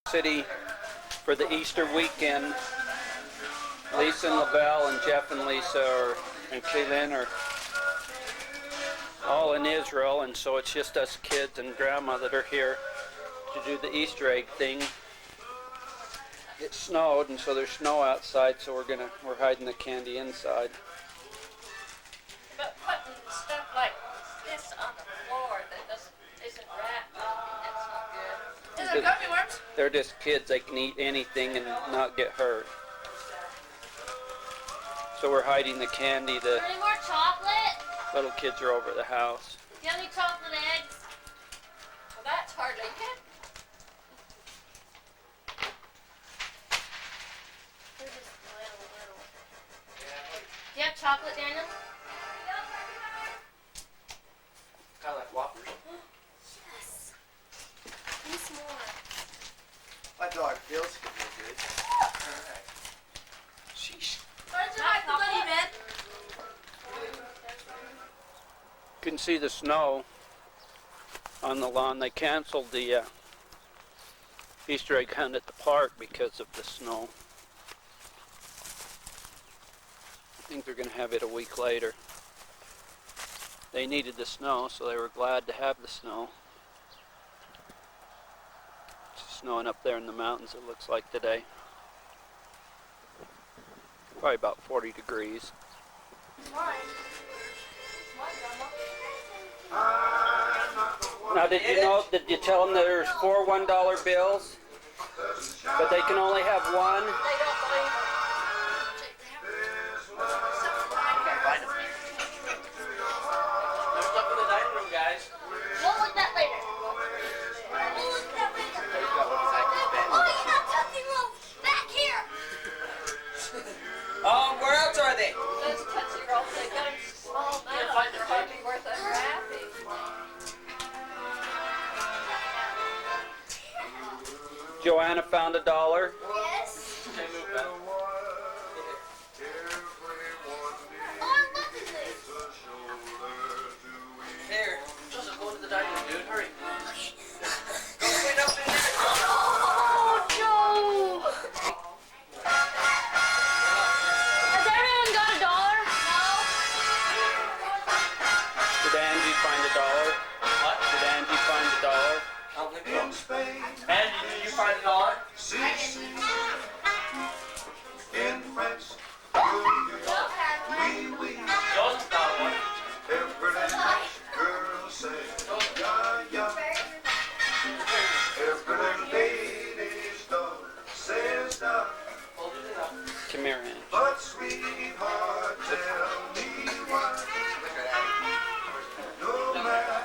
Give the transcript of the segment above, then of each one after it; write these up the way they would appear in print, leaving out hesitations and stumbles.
City for the Easter weekend. Lisa and Lavelle and Jeff and Lisa and Kaylin are all in Israel, and so it's just us kids and Grandma that are here to do the Easter egg thing. It snowed, and so there's snow outside, so we're hiding the candy inside. But putting stuff like this on the floor that isn't wrapped, that's not good. Is there gummy worms? They're just kids. They can eat anything and not get hurt. So we're hiding the candy. Any more chocolate? Little kids are over at the house. Do you have any chocolate eggs? Well, that's hardly it. They're just little. Do you have chocolate, Daniel? Kind of like Whoppers. Yes. Use more. My dog feels good. Alright. Sheesh. Where's your money, man? You can see the snow on the lawn. They canceled the Easter egg hunt at the park because of the snow. I think they're going to have it a week later. They needed the snow, so they were glad to have the snow. It's snowing up there in the mountains, it looks like today. Probably about 40 degrees. Now did you tell them there's 4 $1 bills? But they can only have one? They don't believe it. There's stuff in the dining room, guys. We'll look at that later. Oh, you got Tootsie Rolls back here. Where else are they? Those Tootsie Rolls, they got them small amounts. They're hardly worth unwrapping. Joanna found $1. Yes. Okay, move back. Oh, look at this. Here, just go to the dining room, dude. Hurry. Go straight up in there. Oh, no. Has everyone got $1? No. Did Angie find $1? What? Did Angie find $1? I don't think so. Andy, did you find $1? In France, Joseph got one. every girl say, yeah, yeah. Every lady's dog says that. Hold it up. Come here, Angie. But sweetheart, tell me why. No matter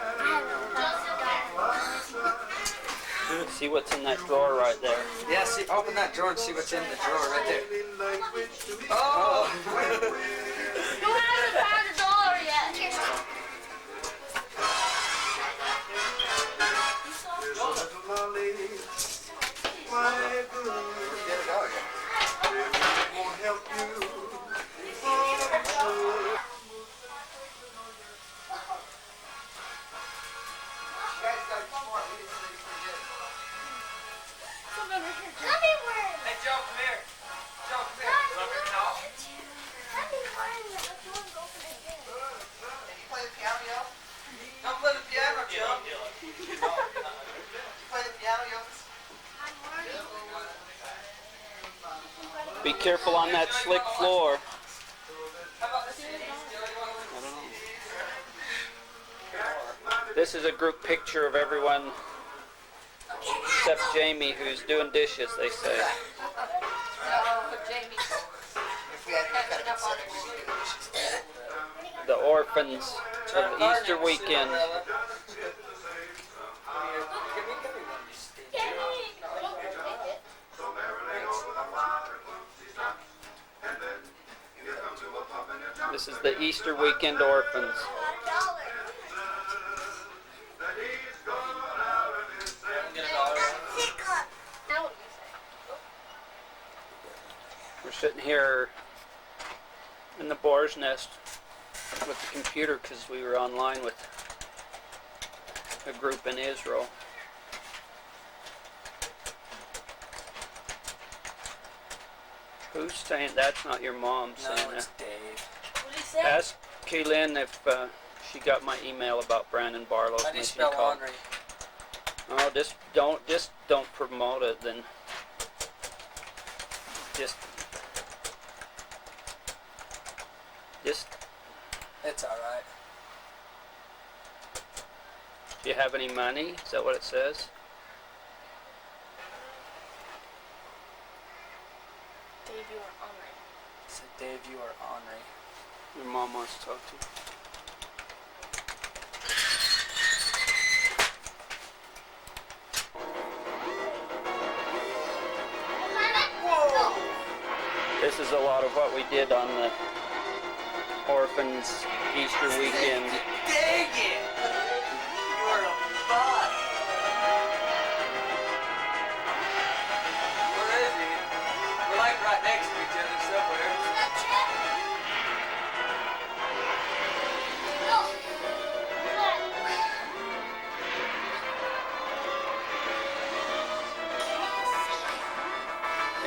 See what's in that drawer right there. Yeah, see, open that drawer and see what's in the drawer right there. language to me. Oh! Who hasn't found $1 yet? Little lolly, why good? Get it out again. It won't help you. Oh, Gummy worms. Hey, Joe, come here. Joe, come here. You want to bring it out? Gummy worms. Let's go and open it again. Can you play the piano, yo? Come play the piano, Joe. You play the piano, yo? Be careful on that slick floor. How about this? This is a group picture of everyone except Jamie, who's doing dishes, they say. Oh, Jamie. If we had catching up on it. The orphans of Easter weekend. This is the Easter weekend orphans. We're sitting here in the boar's nest with the computer because we were online with a group in Israel. Who's saying that's not your mom saying No, it's that? Dave. What did he say? Ask Kaylin if she got my email about Brandon Barlow's How do you mission spell call. Henri? Oh, just don't promote it. Then just It's alright. do you have any money? Is that what it says? Dave, you are on it. So Dave, you are Henri. Your mom wants to talk to you. This is a lot of what we did on the orphans Easter weekend. Dang it! You are a bot. Where is he? We're like right next to each other somewhere.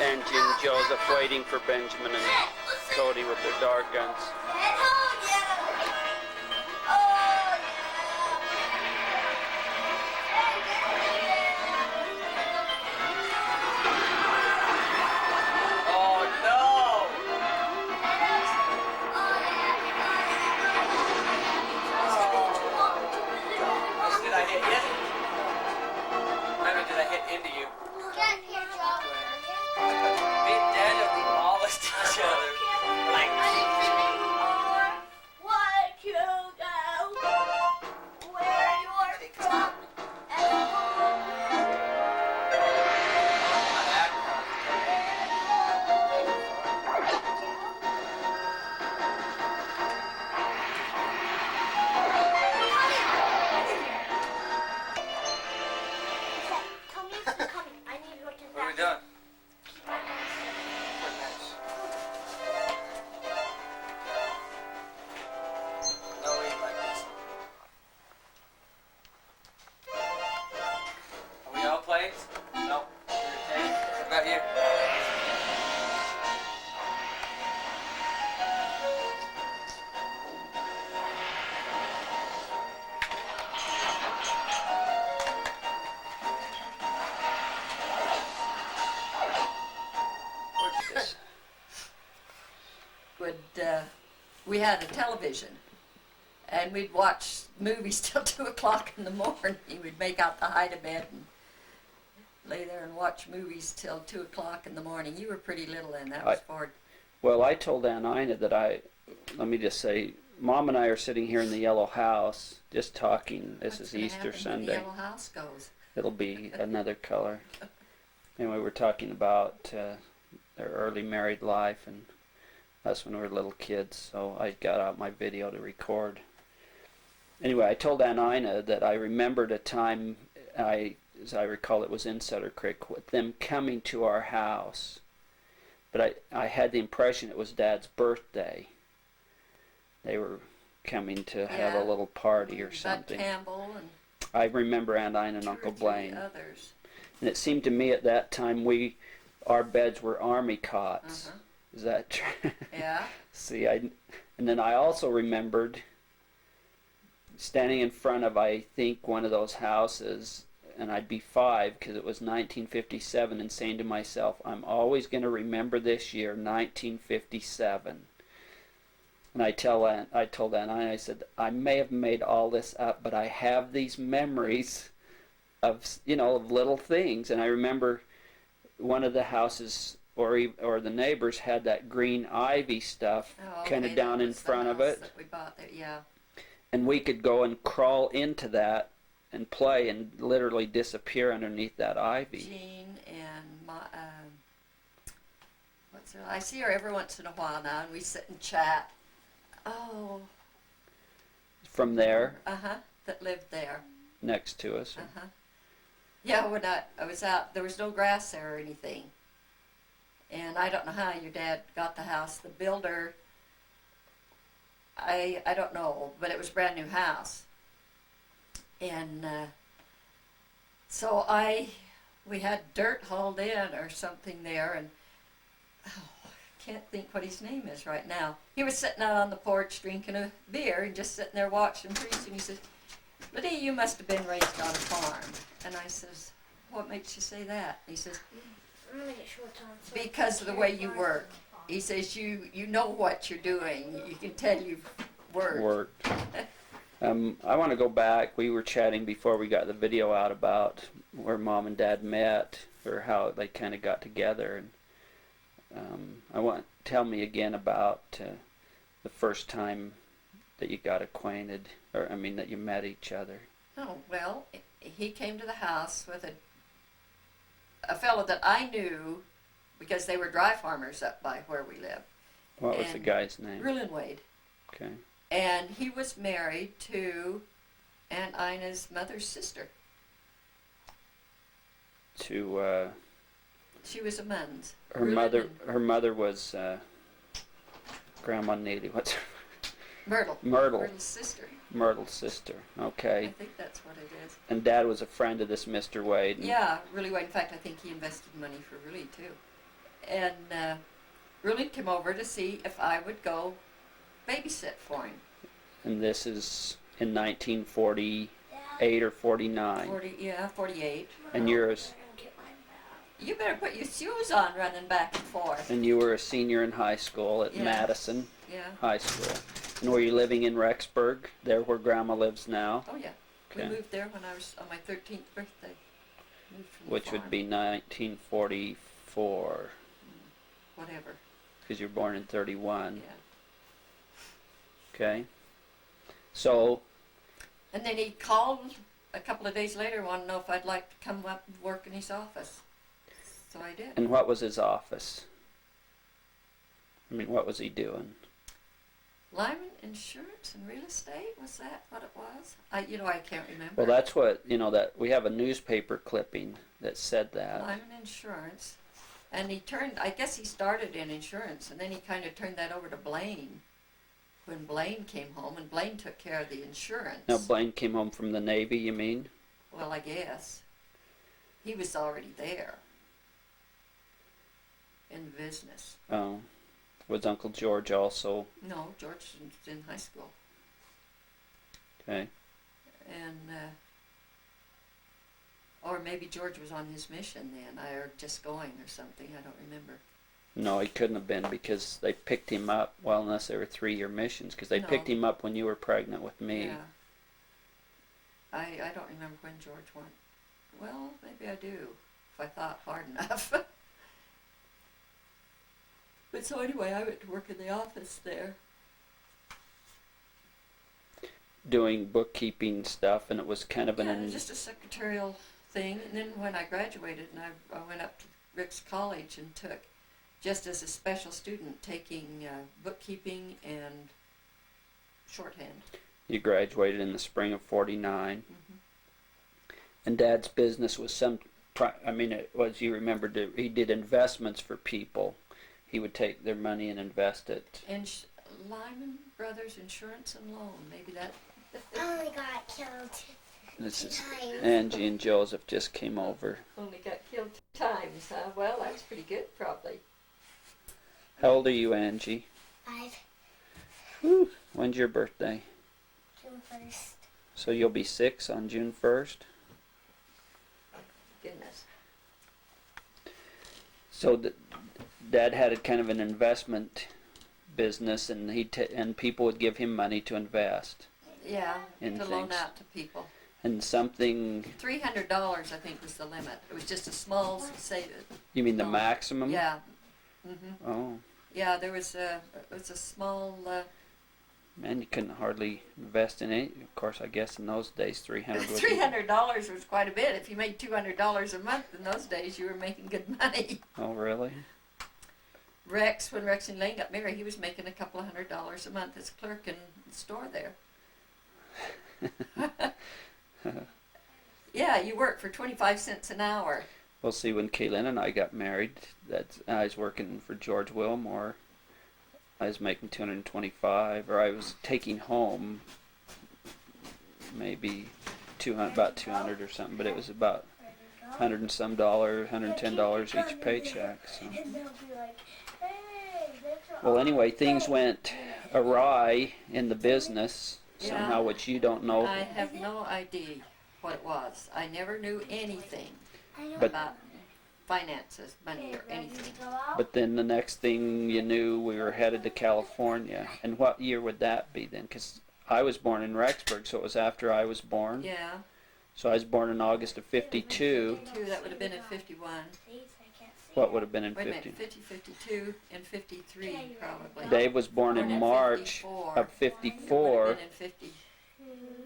And Jim Joseph waiting for Benjamin and Cody with their dart guns. Oh no! Did I hit you? Maybe did I hit into you? Me and Daniel demolished each other. Like, what are we doing? No eat like this. Are we all planes? No. Okay. What about you? What's this? We had a television, and we'd watch movies till 2 o'clock in the morning. We'd make out the hide of bed and lay there and watch movies till 2 o'clock in the morning. You were pretty little then. That was for. Well, I told Aunt Ina that let me just say, Mom and I are sitting here in the yellow house just talking. This What's is gonna Easter happen when Sunday. the yellow house goes. It'll be another color. And we were talking about their early married life, and that's when we were little kids, so I got out my video to record. Anyway, I told Aunt Ina that I remembered a time, as I recall, it was in Sutter Creek, with them coming to our house. But I had the impression it was Dad's birthday. They were coming to have a Yeah. little party or Bud something. Campbell and I remember Aunt Ina and 2 or Uncle 3 Blaine. others. And it seemed to me at that time our beds were army cots. Is that true? Yeah. See, and then I also remembered standing in front of, I think, one of those houses, and I'd be 5 because it was 1957, and saying to myself, I'm always going to remember this year, 1957. And I told Aunt Ina, I said, I may have made all this up, but I have these memories of, of little things. And I remember one of the houses or the neighbors had that green ivy stuff Oh, kind okay, of down that in was the front of house it. that we bought there. Yeah. And we could go and crawl into that and play and literally disappear underneath that ivy. Jean and what's her? I see her every once in a while now, and we sit and chat. Oh. From there, That lived there. next to us. Yeah, when I was out, there was no grass there or anything. And I don't know how your dad got the house. The builder, I don't know, but it was a brand new house. And so we had dirt hauled in or something there, and can't think what his name is right now. He was sitting out on the porch drinking a beer and just sitting there watching priests, and he says, "LaDee, you must have been raised on a farm." And I says, "What makes you say that?" He says, "Because of the way you work." He says, you know what you're doing. You can tell you've worked. I want to go back. We were chatting before we got the video out about where Mom and Dad met, or how they kind of got together. And tell me again about the first time that you got acquainted, or I mean that you met each other. Oh, well, he came to the house with a fellow that I knew because they were dry farmers up by where we live. What was the guy's name? Curran Wade. Okay. And he was married to Aunt Ina's mother's sister. She was a Munns. Her mother was Grandma Neely. What's her? Myrtle. Myrtle. Myrtle's sister. Myrtle's sister. Okay. I think that's what it is. And Dad was a friend of this Mr. Wade. Yeah, really Wade. In fact, I think he invested money for Really too. And Really came over to see if I would go babysit for him. And this is in 1948 or 49. 48. And you're You better put your shoes on running back and forth. and you were a senior in high school at Yeah. Madison Yeah. High School. And were you living in Rexburg, there where Grandma lives now? Oh, yeah. Okay. We moved there when I was on my 13th birthday. Moved from the Which would farm. be 1944, Whatever. because you're born in 31. Yeah. Okay. So, And then he called a couple of days later, wanted to know if I'd like to come up and work in his office. So I did. and what was his office? I mean, what was he doing? Lyman Insurance and Real Estate, was that what it was? I can't remember. Well, that's what, that we have a newspaper clipping that said that. Lyman Insurance. And I guess he started in insurance, and then he kind of turned that over to Blaine when Blaine came home, and Blaine took care of the insurance. Now, Blaine came home from the Navy, you mean? Well, I guess. He was already there in the business. Oh. Was Uncle George also? No, George was in high school. Okay. And, or maybe George was on his mission then, or just going or something, I don't remember. No, he couldn't have been, because they picked him up, well, unless they were 3-year missions, because they No. picked him up when you were pregnant with me. Yeah. I don't remember when George went. Well, maybe I do, if I thought hard enough. But so anyway, I went to work in the office there. Doing bookkeeping stuff, and it was kind of Just a secretarial thing. And then when I graduated, and I went up to Rick's College and took, just as a special student, taking bookkeeping and shorthand. You graduated in the spring of 49. Mm-hmm. And Dad's business was it was, you remember, he did investments for people. He would take their money and invest it. And Lyman Brothers Insurance and Loan, maybe that. Only got killed. This is Times. Angie and Joseph just came over. Only got killed 2 times, huh? Well, that's pretty good, probably. How old are you, Angie? 5. Whew. When's your birthday? June 1st. So you'll be 6 on June 1st? Goodness. So Dad had a kind of an investment business, and and people would give him money to invest. Yeah, In to loan things. out to people. And something, $300, I think, was the limit. It was just a small you mean the Oh. maximum? Yeah. Mhm. Oh, Yeah, it was a small. man, you couldn't hardly invest in it. Of course, I guess in those days, 300 was... $300 was quite a bit. If you made $200 a month in those days, you were making good money. Oh, really? When Rex and Lane got married, he was making a couple of $100 a month as clerk in the store there. Yeah, you work for 25 cents an hour. Well, see, when Kaylin and I got married, I was working for George Wilmore. I was making $225, or I was taking home maybe about 200 or something, but it was about $100 and some, $110 each paycheck. So. And they'll be like, hey, Well, anyway, things went awry in the business somehow, Yeah. which you don't know. I have no idea what it was. I never knew anything But about finances, money, or anything. but then the next thing you knew, we were headed to California. And what year would that be then? Because I was born in Rexburg, so it was after I was born. Yeah, So I was born in August of '52. that would have been in 51. What would have been in Wait a minute, 50? 50, 52, and 53 probably. Dave was born in March 54. of Would '54, have been in 50.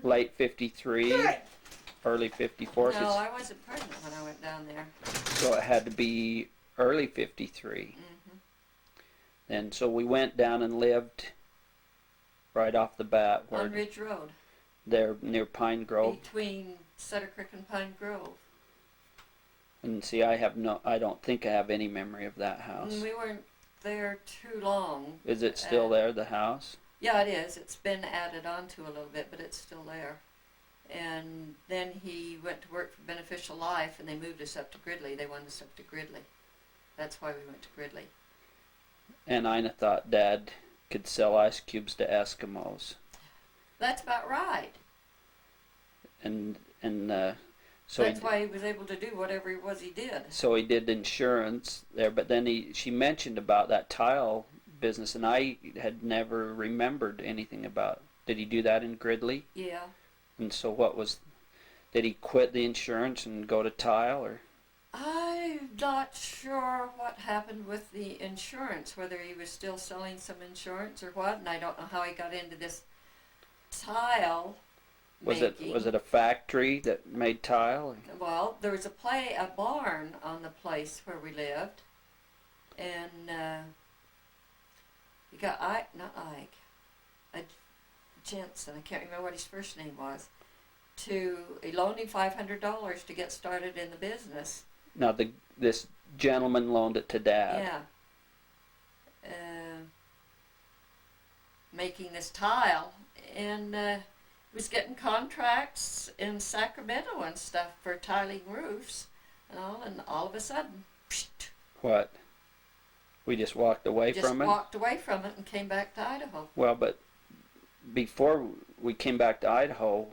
late '53, early '54. No, I wasn't pregnant when I went down there. So it had to be early '53. Mm-hmm. And so we went down and lived right off the bat where On Ridge Road, there near Pine Grove. between Sutter Creek and Pine Grove. And see, I don't think I have any memory of that house. And we weren't there too long. Is it still there, the house? Yeah, it is. It's been added on to a little bit, but it's still there. And then he went to work for Beneficial Life, and they moved us up to Gridley. They wanted us up to Gridley. That's why we went to Gridley. And Ina thought Dad could sell ice cubes to Eskimos. That's about right. And so That's why he was able to do whatever it was he did. so he did insurance there, but then she mentioned about that tile business, and I had never remembered anything about. Did he do that in Gridley? Yeah. And so did he quit the insurance and go to tile, or? I'm not sure what happened with the insurance, whether he was still selling some insurance or what, and I don't know how he got into this tile making. Was it a factory that made tile? Well, there was a barn on the place where we lived, and you got Jensen, I can't remember what his first name was, he loaned him $500 to get started in the business. Now this gentleman loaned it to Dad. Yeah. Making this tile, and was getting contracts in Sacramento and stuff for tiling roofs and all of a sudden, What? We just walked away just from it? walked away from it and came back to Idaho. Well, but before we came back to Idaho,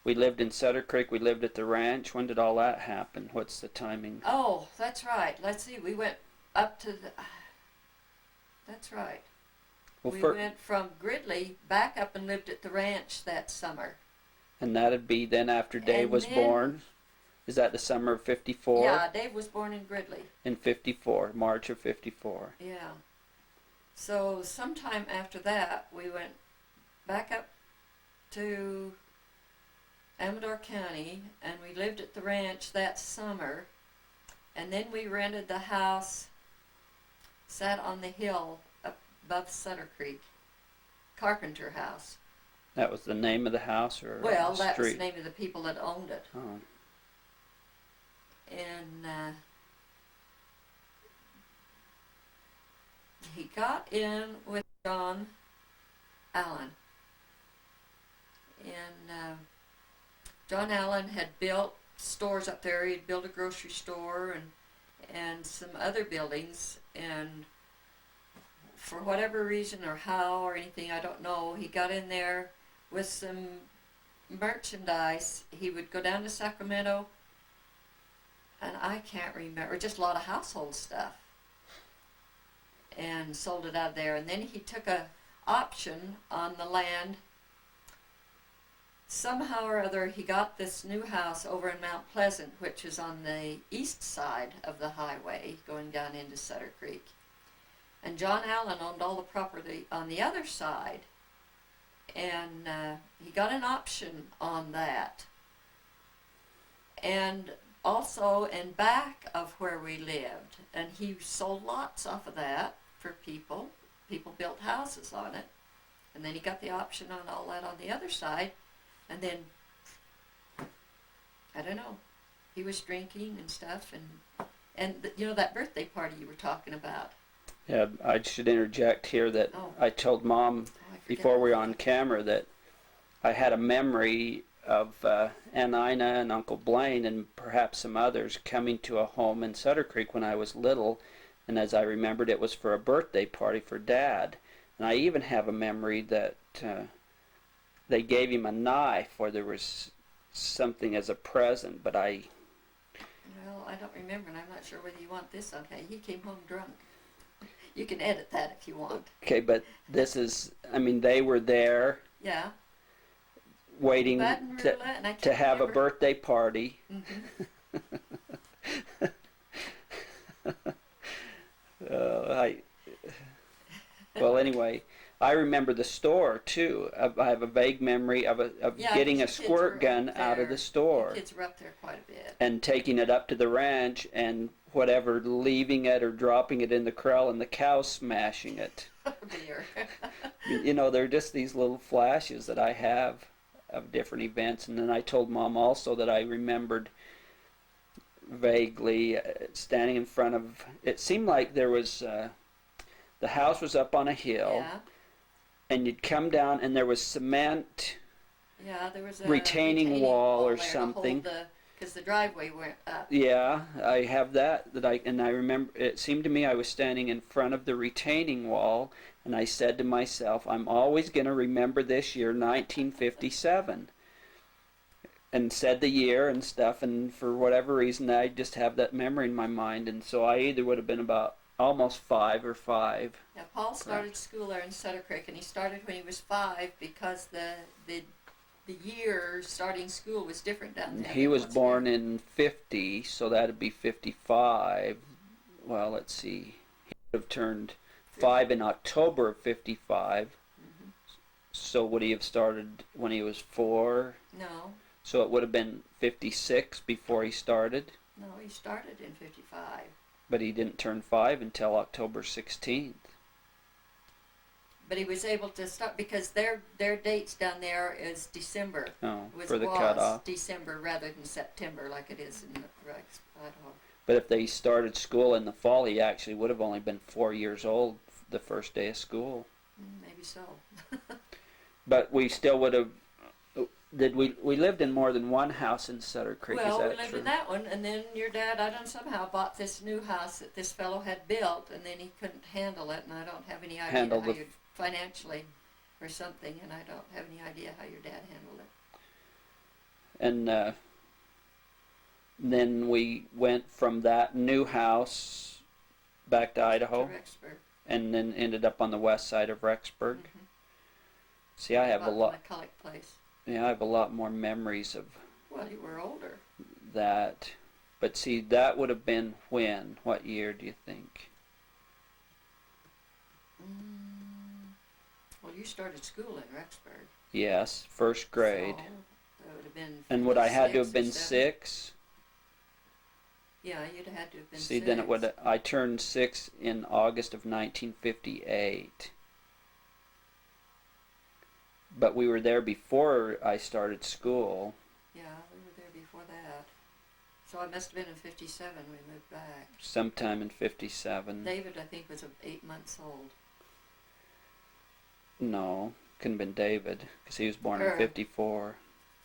we lived in Sutter Creek, we lived at the ranch. When did all that happen? What's the timing? Oh, that's right. Let's see. We went up to the. That's right. Well, We went from Gridley back up and lived at the ranch that summer. and that'd be then after Dave And was then- born. Is that the summer of '54? Yeah, Dave was born in Gridley. In '54, March of '54. Yeah. So sometime after that, we went back up to Amador County, and we lived at the ranch that summer. And then we rented the house, sat on the hill up above Sutter Creek, Carpenter House. That was the name of the house, or Well, the that was street? the name of the people that owned it. Oh. And he got in with John Allen. And John Allen had built stores up there. He had built a grocery store and some other buildings. And for whatever reason or how or anything, I don't know, he got in there with some merchandise. He would go down to Sacramento, and I can't remember, just a lot of household stuff, and sold it out of there. And then he took a option on the land. Somehow or other, he got this new house over in Mount Pleasant, which is on the east side of the highway going down into Sutter Creek. And John Allen owned all the property on the other side, and he got an option on that. And also in back of where we lived, and he sold lots off of that for people. People built houses on it, and then he got the option on all that on the other side, and then I don't know, he was drinking and stuff, and you know that birthday party you were talking about. Yeah, I should interject here that Oh. I told Mom I forget before we were what- on camera that I had a memory of Aunt Ina and Uncle Blaine and perhaps some others coming to a home in Sutter Creek when I was little, And as I remembered, it was for a birthday party for Dad. And I even have a memory that they gave him a knife, or there was something as a present, but Well, I don't remember, and I'm not sure whether you want this on. Hey, he came home drunk. You can edit that if you want. okay, but this is, I mean, they were there Yeah. waiting Button roulette, and I to can't have a remember. birthday party. Well, anyway, I remember the store too. I have a vague memory of Yeah, getting a 'cause your kids squirt were gun up out of there. the store Your kids were up there quite a bit. and taking it up to the ranch and whatever, leaving it or dropping it in the corral and the cow smashing it. Oh dear. You know, they're just these little flashes that I have of different events. And then I told Mom also that I remembered vaguely standing in front of, it seemed like there was, the house was up on a hill, Yeah. and you'd come down and there was cement, Yeah, there was a retaining wall or there to something. hold because the driveway went up. Yeah, I have that and I remember it seemed to me I was standing in front of the retaining wall, and I said to myself, I'm always going to remember this year, 1957, and said the year and stuff, and for whatever reason I just have that memory in my mind, and so I either would have been about almost 5 or 5. Yeah, Paul started school there in Sutter Creek, and he started when he was 5 because the year starting school was different down there. He was born in 50, so that'd be 55. Well, let's see. He would have turned 5 in October of 55. Mm-hmm. So would he have started when he was 4? No, So it would have been 56 before he started, no, he started in 55. but he didn't turn 5 until October 16th. But he was able to start because their dates down there is December. Oh, Was for the cutoff. December rather than September like it is in the Rex, Idaho. But if they started school in the fall, he actually would have only been 4 years old the first day of school. Maybe so. But we still would have. We lived in more than one house in Sutter Creek? Well, is that we lived true? in that one, and then your dad, I don't somehow bought this new house that this fellow had built, and then he couldn't handle it, and I don't have any idea Handle how the- you financially or something, and I don't have any idea how your dad handled it. And then we went from that new house back to Idaho, To Rexburg. and then ended up on the west side of Rexburg. Mhm. See, I have a Bought the lot. McCulloch place. Yeah, I have a lot more memories of Well, you were older. that. But see, that would have been when? What year do you think? Well, you started school in Rexburg. Yes, first grade. So that would have been. And would I had to have 6 or been 7. 6? Yeah, you'd have had to have been. See, 6. then it would. I turned 6 in August of 1958. But we were there before I started school. Yeah, we were there before that. So I must have been in 57 when we moved back. Sometime in 57. David, I think, was 8 months old. No, couldn't have been David, because he was born in Curran. 54.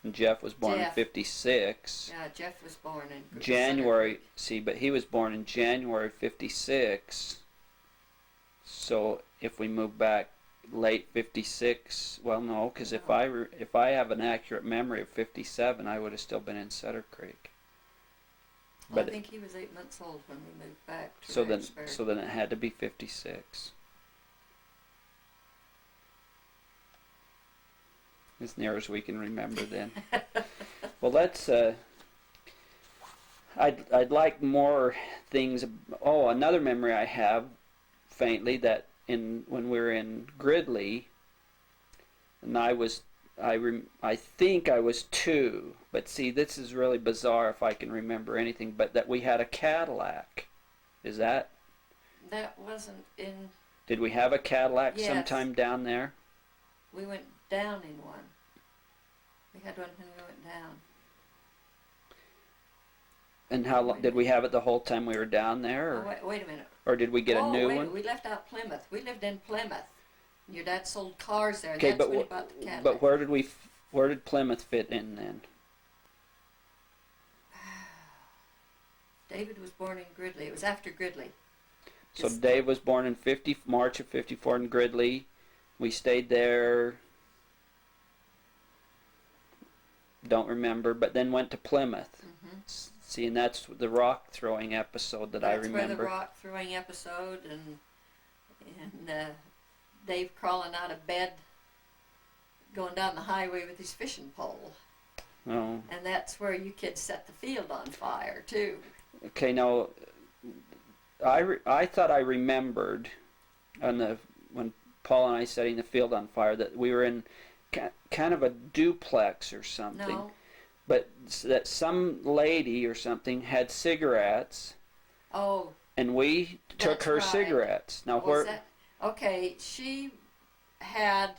And Jeff was born in Jeff. 56. Yeah, Jeff was born in January, see, but he was born in January 56. So if we move back late 56, well, no, because if I have an accurate memory of 57, I would have still been in Sutter Creek. Well, I But think he was 8 months old when we moved back to so Rexburg. then it had to be 56. As near as we can remember then. Well, let's. I'd like more things. Oh, another memory I have, faintly, that when we were in Gridley, and I think I was 2. But see, this is really bizarre if I can remember anything. But that we had a Cadillac. Is that? That wasn't in. Did we have a Cadillac Yes. sometime down there? We went down in one. We had one when we went down. And how long did we have it the whole time we were down there, Oh, wait a minute. or did we get a new wait, one? We left out Plymouth. We lived in Plymouth. Your dad sold cars there, and Okay, that's when he bought the Cadillac. but where did Plymouth fit in then? David was born in Gridley. It was after Gridley. So Dave was born in March of 54 in Gridley. We stayed there, don't remember, but then went to Plymouth. See, and that's the rock throwing episode that I remember. That's where the rock throwing episode and Dave crawling out of bed, going down the highway with his fishing pole. Oh. And that's where you kids set the field on fire too. Okay, now I thought I remembered when Paul and I setting the field on fire that we were in kind of a duplex or something. No. But that some lady or something had cigarettes. Oh. And we took her cigarettes. Now Okay, she had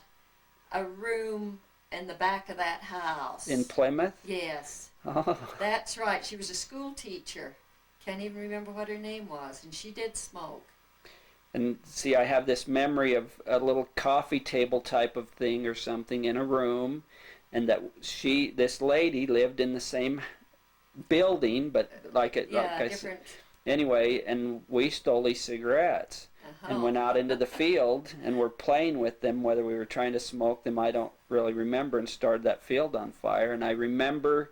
a room in the back of that house. In Plymouth? Yes. Oh. That's right. She was a school teacher. Can't even remember what her name was, and she did smoke. And see, I have this memory of a little coffee table type of thing or something in a room, and that this lady lived in the same building, but different. Anyway, and we stole these cigarettes and went out into the field and were playing with them, whether we were trying to smoke them, I don't really remember, and started that field on fire. And I remember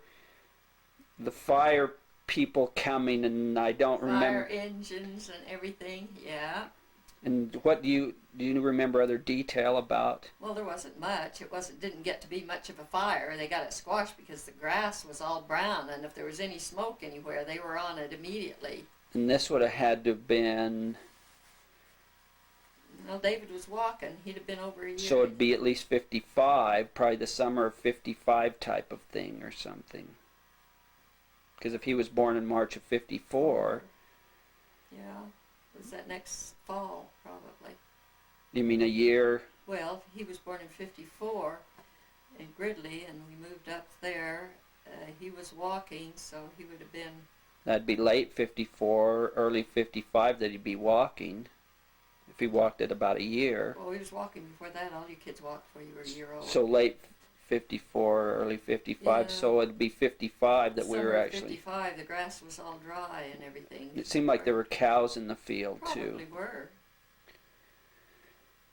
the fire people coming, and I don't remember. Fire engines and everything, yeah. And what do you remember other detail about? Well, there wasn't much. Didn't get to be much of a fire. They got it squashed because the grass was all brown, and if there was any smoke anywhere, they were on it immediately. And this would have had to have been... Well, David was walking. He'd have been over a year. So it'd be at least 55, probably the summer of 55 type of thing or something. Because if he was born in March of 54... Yeah, was that next fall, probably. You mean a year? Well, he was born in 54 in Gridley, and we moved up there. He was walking, so he would have been... That'd be late 54, early 55 that he'd be walking. If he walked at about a year. Well, he was walking before that. All you kids walked before you were a year old. So late 54, early 55, so it'd be 55 that we were actually... 55, the grass was all dry and everything. It seemed like there were cows in the field, too. Probably were.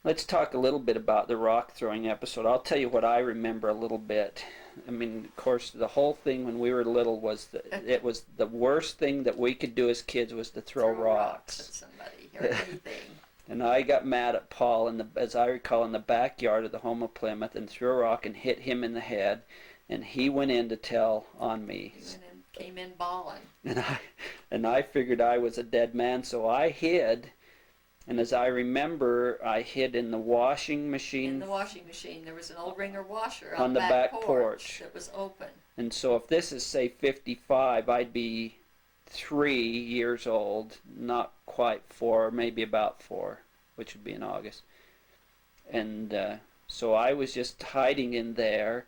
Let's talk a little bit about the rock throwing episode. I'll tell you what I remember a little bit. I mean, of course, the whole thing when we were little was it was the worst thing that we could do as kids was to throw rocks at somebody or anything. And I got mad at Paul, as I recall, in the backyard of the home of Plymouth, and threw a rock and hit him in the head, and he went in to tell on me. He went in, came in bawling. And I figured I was a dead man, so I hid. And as I remember, I hid in the washing machine. In the washing machine. There was an old Ringer washer on the back porch that was open. And so if this is, say, 55, I'd be 3 years old, not quite 4, maybe about 4, which would be in August. And so I was just hiding in there.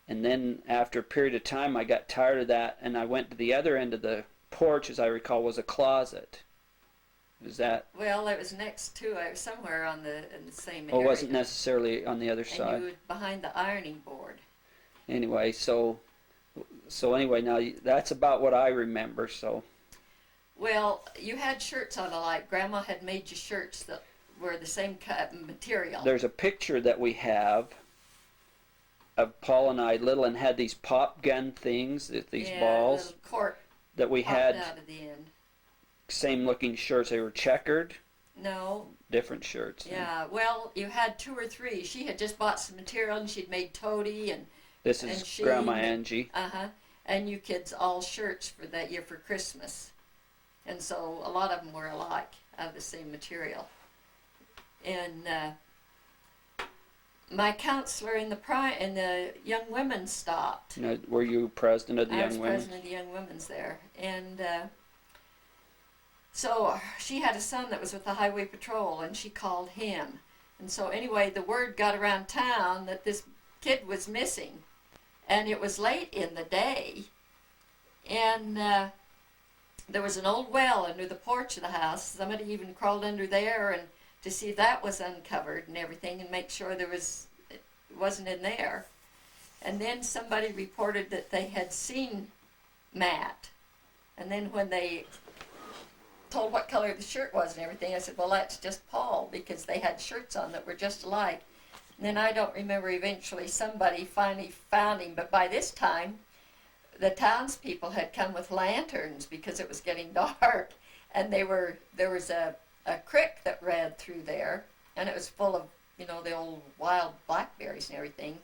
And then after a period of time, I got tired of that, and I went to the other end of the porch, as I recall, was a closet. Is that? Well, it was next to it, somewhere in the same area. Oh, it wasn't necessarily on the other side. And you were behind the ironing board. Anyway, so anyway, now that's about what I remember. So. Well, you had shirts on alike. Grandma had made you shirts that were the same material. There's a picture that we have of Paul and I little, and had these pop gun things, these balls little cork that we had. Out of the end. Same looking shirts. They were checkered. No. Different shirts. Yeah. Well, you had 2 or 3. She had just bought some material, and she'd made toady and. This is Grandma Angie. And you kids all shirts for that year for Christmas, and so a lot of them were alike, out of the same material. And my counselor in the young women stopped. Now, were you president of the young women? I was president of the young women's there, and. So she had a son that was with the highway patrol, and she called him. And so anyway, the word got around town that this kid was missing. And it was late in the day. And there was an old well under the porch of the house. Somebody even crawled under there and to see if that was uncovered and everything, and make sure it wasn't in there. And then somebody reported that they had seen Matt. And then when they told what color the shirt was and everything. I said, well, that's just Paul, because they had shirts on that were just alike. And then I don't remember, eventually somebody finally found him, but by this time, the townspeople had come with lanterns because it was getting dark, and there was a creek that ran through there, and it was full of, you know, the old wild blackberries and everything,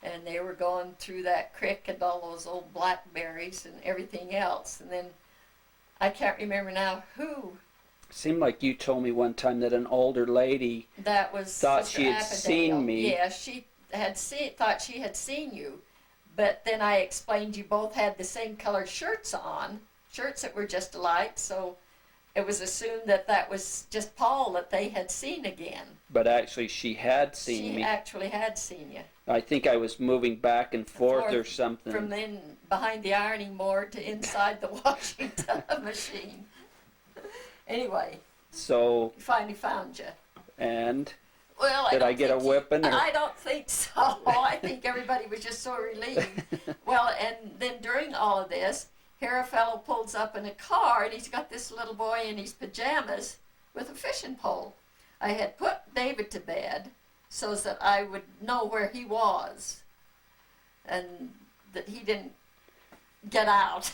and they were going through that creek and all those old blackberries and everything else. And then I can't remember now who. Seemed like you told me one time that an older lady That was thought Sister she had Affidale. seen me. Yeah, she had thought she had seen you, but then I explained you both had the same colored shirts on, shirts that were just alike, so it was assumed that that was just Paul that they had seen again. But actually she had seen me. She actually had seen you. I think I was moving back and forth or something. From then behind the ironing board to inside the washing machine. Anyway, so we finally found you. And Well, did I get a whipping? I don't think so. I think everybody was just so relieved. Well, and then during all of this, here a fellow pulls up in a car, and he's got this little boy in his pajamas with a fishing pole. I had put David to bed so that I would know where he was and that he didn't get out.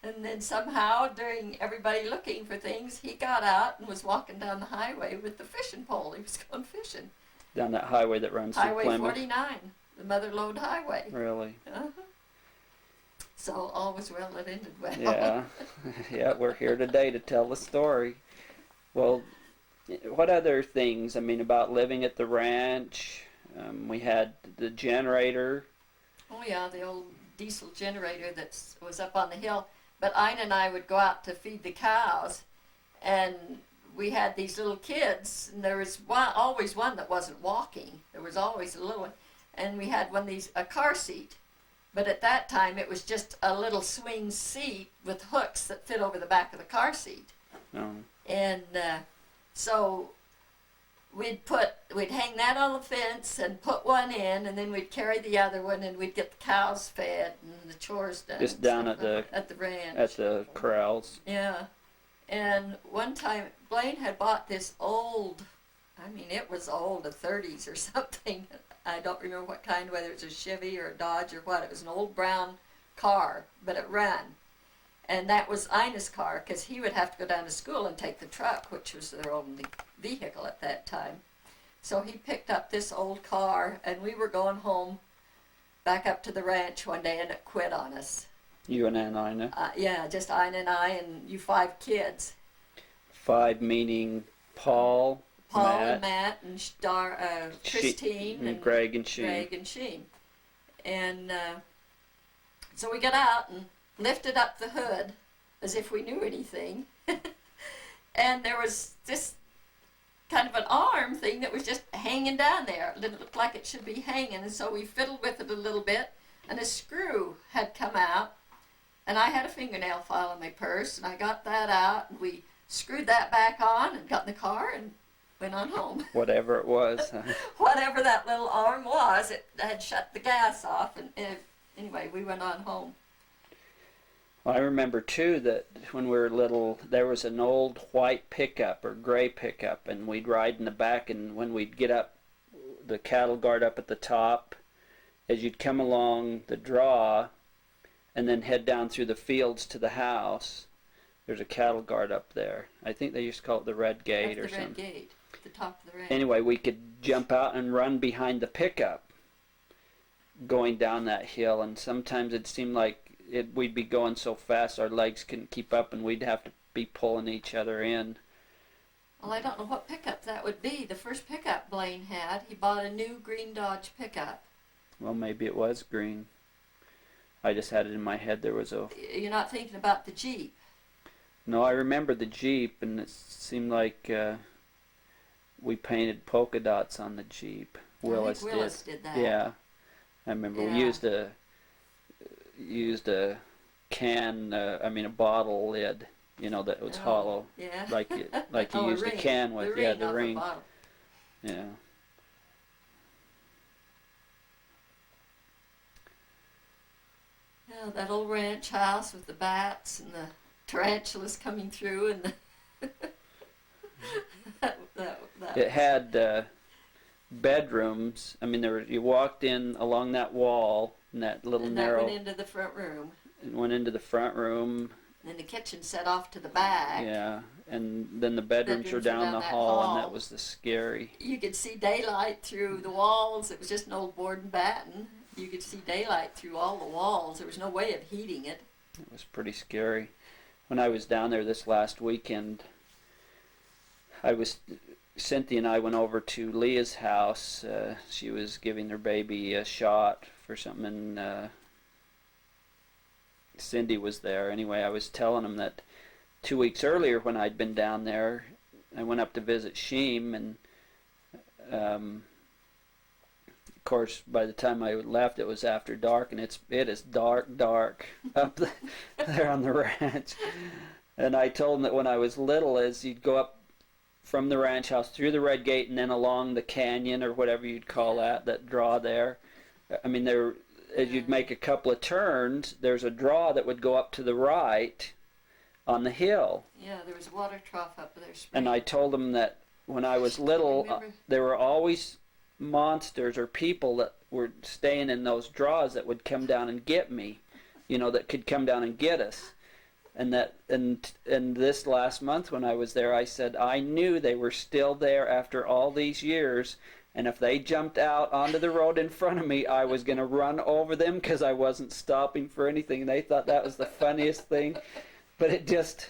And then somehow, during everybody looking for things, he got out and was walking down the highway with the fishing pole. He was going fishing. Down that highway that runs through Highway Plymouth? 49, the Mother Lode Highway. Really? Uh-huh. So all was well that ended well. Yeah. Yeah, we're here today to tell the story. Well, what other things? I mean, about living at the ranch, we had the generator. Oh yeah, the old diesel generator that was up on the hill. But Ina and I would go out to feed the cows, and we had these little kids, and there was always one that wasn't walking. There was always a little one, and we had a car seat. But at that time, it was just a little swing seat with hooks that fit over the back of the car seat. Oh. And so we'd hang that on the fence and put one in, and then we'd carry the other one, and we'd get the cows fed and the chores done. Just down at the ranch. At the corrals. Yeah. And one time Blaine had bought this old, I mean it was old, a 30s or something. I don't remember what kind, whether it was a Chevy or a Dodge or what. It was an old brown car, but it ran. And that was Ina's car, because he would have to go down to school and take the truck, which was their only vehicle at that time. So he picked up this old car, and we were going home back up to the ranch one day, and it quit on us. You and Aunt Ina? Yeah, just Ina and I and you 5 kids. 5 meaning Paul, And Matt and Christine and Greg and Sheen. Greg and Sheen. And so we got out and lifted up the hood as if we knew anything. And there was this kind of an arm thing that was just hanging down there. It didn't look like it should be hanging, and so we fiddled with it a little bit, and a screw had come out, and I had a fingernail file in my purse, and I got that out, and we screwed that back on and got in the car and went on home. Whatever it was. Whatever that little arm was, it had shut the gas off, and anyway, we went on home. Well, I remember too that when we were little, there was an old white pickup or gray pickup, and we'd ride in the back, and when we'd get up, the cattle guard up at the top, as you'd come along the draw and then head down through the fields to the house, there's a cattle guard up there. I think they used to call it the Red Gate or something. The Red Gate, at the top of the ranch. Anyway, we could jump out and run behind the pickup going down that hill, and sometimes it seemed like we'd be going so fast our legs couldn't keep up, and we'd have to be pulling each other in. Well, I don't know what pickup that would be. The first pickup Blaine had, he bought a new green Dodge pickup. Well, maybe it was green. I just had it in my head there was a... You're not thinking about the Jeep? No, I remember the Jeep, and it seemed like we painted polka dots on the Jeep. Willis did that. Yeah. I remember we used a can, a bottle lid, that was hollow. Yeah. Like you used a can with, the ring. Yeah. Yeah, that old ranch house with the bats and the tarantulas coming through, and that It was- had bedrooms. I mean, you walked in along that wall in that little and that narrow. went into the front room. It went into the front room. And the kitchen set off to the back. Yeah, and then the bedrooms were down the that hall, and that hall. was the scary. You could see daylight through the walls. It was just an old board and batten. You could see daylight through all the walls. There was no way of heating it. It was pretty scary. When I was down there this last weekend, Cynthia and I went over to Leah's house. She was giving her baby a shot for something, and Cindy was there. Anyway, I was telling him that 2 weeks earlier when I'd been down there, I went up to visit Sheem, and of course, by the time I left, it was after dark, and it is dark up there on the ranch. And I told him that when I was little, as you'd go up from the ranch house through the red gate and then along the canyon or whatever you'd call that draw there. I mean, as you'd make a couple of turns, there's a draw that would go up to the right on the hill. Yeah, there was a water trough up there. And I told him that when I was little, Remember? there were always monsters or people that were staying in those draws that would come down and get me, that could come down and get us. And this last month when I was there, I said I knew they were still there after all these years, and if they jumped out onto the road in front of me, I was going to run over them because I wasn't stopping for anything. And they thought that was the funniest thing, but it just,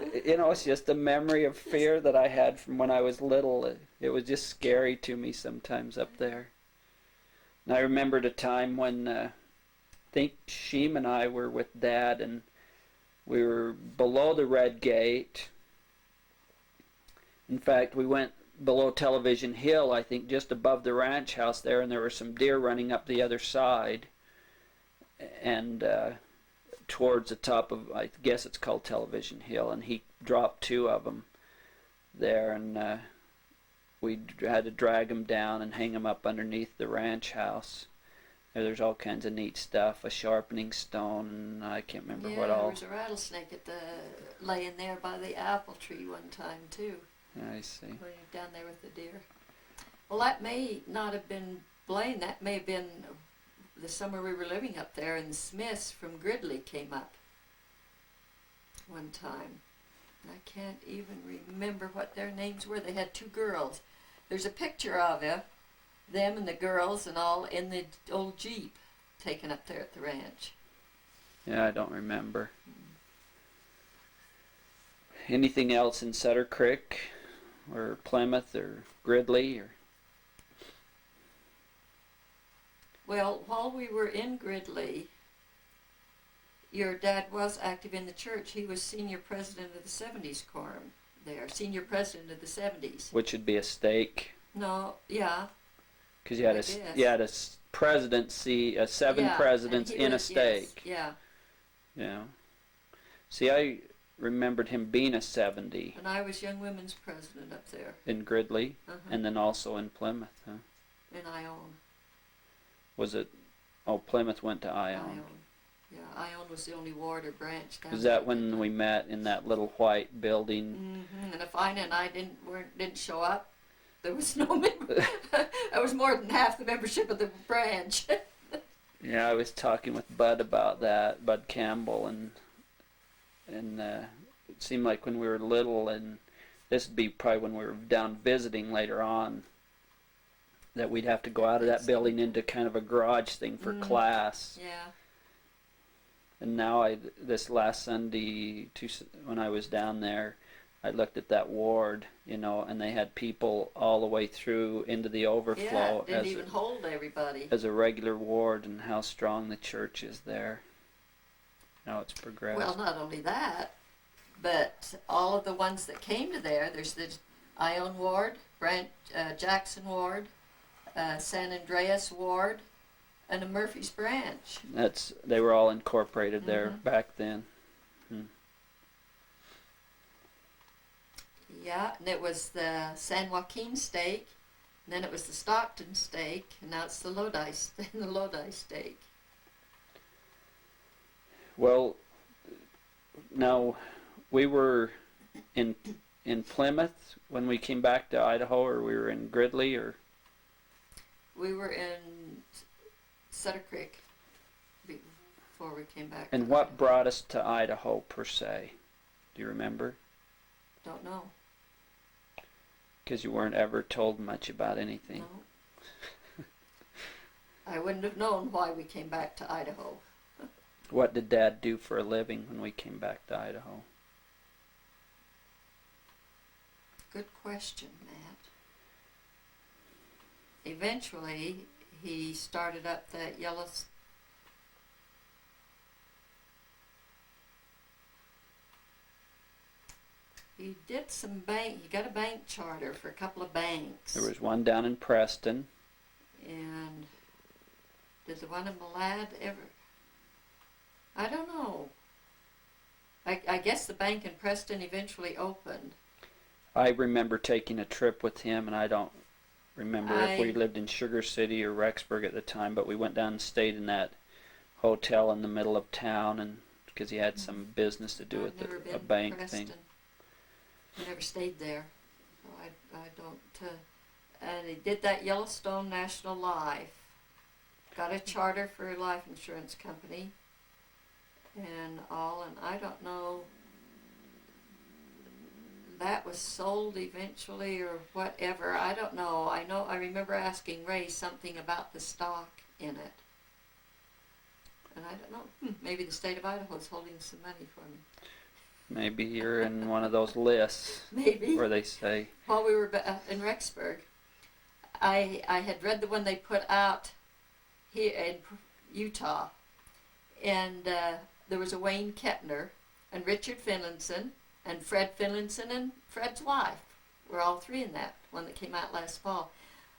it's just a memory of fear that I had from when I was little. It was just scary to me sometimes up there. And I remembered a time when I think Sheem and I were with Dad, and we were below the red gate. In fact, we went below Television Hill, I think just above the ranch house there, and there were some deer running up the other side. And towards the top of, I guess it's called Television Hill, and he dropped 2 of them there, and we had to drag them down and hang them up underneath the ranch house. There's all kinds of neat stuff, a sharpening stone, and I can't remember what there all. was a rattlesnake laying there by the apple tree one time too. I see. When you're down there with the deer. Well, that may not have been Blaine. That may have been the summer we were living up there, and the Smiths from Gridley came up one time. I can't even remember what their names were. They had 2 girls. There's a picture of them and the girls and all in the old Jeep taken up there at the ranch. Yeah, I don't remember. Anything else in Sutter Creek or Plymouth or Gridley or? Well, while we were in Gridley, your dad was active in the church. He was senior president of the 70s quorum there, senior president of the 70s. Which would be a stake. No, yeah. Because you had I guess. presidency, 7 Yeah, presidents and he in a was- yes, stake. yeah. Yeah. See, I remembered him being a 70 And I was young women's president up there. in Gridley, Uh-huh. and then also in Plymouth. Huh? In Ione. Was it? Oh, Plymouth went to Ione. Yeah, Ione was the only ward or branch down Was there. that when we met in that little white building? Mm-hmm. And if Ina and I didn't show up, there was no member. That was more than half the membership of the branch. Yeah, I was talking with Bud about that, Bud Campbell, and it seemed like when we were little, and this would be probably when we were down visiting later on, that we'd have to go out of that building into kind of a garage thing for class. Yeah. And now this last Sunday, when I was down there, I looked at that ward, and they had people all the way through into the Yeah, overflow it didn't even hold everybody. as a regular ward, and how strong the church is there. Now it's progressed. Well, not only that, but all of the ones that came to there's the Ione ward, Jackson ward, San Andreas ward, and a Murphy's branch. They were all incorporated there back then. Yeah, and it was the San Joaquin stake, and then it was the Stockton stake, and now it's the Lodi stake. Well, now, we were in Plymouth when we came back to Idaho, or we were in Gridley, or We were in Sutter Creek before we came back. and to what Idaho. brought us to Idaho per se? Do you remember? Don't know. Because you weren't ever told much about anything. No. I wouldn't have known why we came back to Idaho. What did Dad do for a living when we came back to Idaho? Good question, Matt. Eventually, he started up that He did some bank. He got a bank charter for a couple of banks. There was one down in Preston. And did the one in Malad ever? I don't know. I guess the bank in Preston eventually opened. I remember taking a trip with him, and I don't remember if we lived in Sugar City or Rexburg at the time, but we went down and stayed in that hotel in the middle of town, and because he had some business to do I've with never been a to bank Preston. thing. I never stayed there. So I don't. And he did that Yellowstone National Life. Got a charter for a life insurance company. And all, and I don't know. That was sold eventually or whatever. I don't know. I remember asking Ray something about the stock in it. And I don't know. Maybe the state of Idaho is holding some money for me. Maybe you're in one of those lists Maybe. where they say, While we were in Rexburg, I had read the one they put out here in Utah. And there was a Wayne Kettner and Richard Finlinson and Fred Finlinson and Fred's wife. We're all three in that one that came out last fall.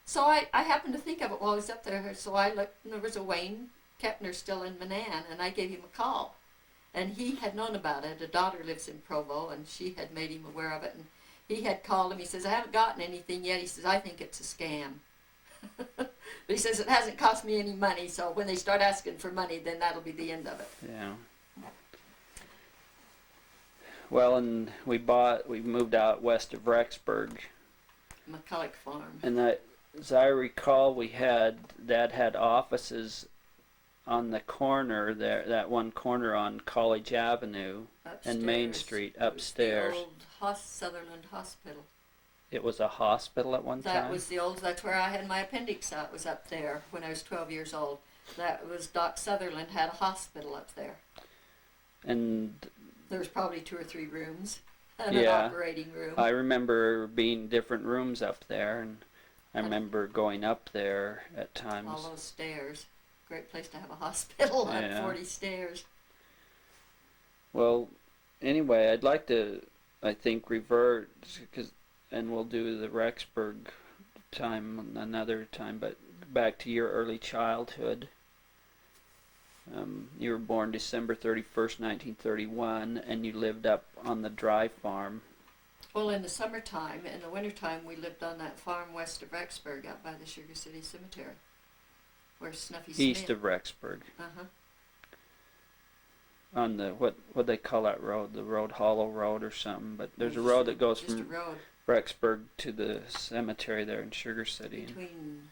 So I happened to think of it while I was up there. So I looked, and there was a Wayne Kettner still in Manan, and I gave him a call. And he had known about it. A daughter lives in Provo, and she had made him aware of it. And he had called him. He says, I haven't gotten anything yet. He says, I think it's a scam. But he says, it hasn't cost me any money, so when they start asking for money, then that'll be the end of it. yeah. Well, and we moved out west of Rexburg. McCulloch Farm. And as I recall, Dad had offices on the corner there, that one corner on College Avenue and Main Upstairs. Street, It was upstairs. the old Sutherland Hospital. It was a hospital at one That time? was that's where I had my appendix out, was up there when I was 12 years old. That was Doc Sutherland had a hospital up there. And There was probably 2 or 3 rooms and Yeah. an operating room. I remember being different rooms up there, and I remember going up there at times. All those stairs. Great place to have a hospital on Yeah. 40 stairs. Well, anyway, I'd like to, I think, revert, and we'll do the Rexburg time another time, but back to your early childhood. You were born December 31st, 1931, and you lived up on the dry farm. Well, in the summertime, in the wintertime, we lived on that farm west of Rexburg out by the Sugar City Cemetery. Where Snuffy East Smith. of Rexburg. Uh-huh. On the, what they call that road? The road, Hollow Road or something, but there's a road that goes Just a from road Rexburg to the cemetery there in Sugar City. between.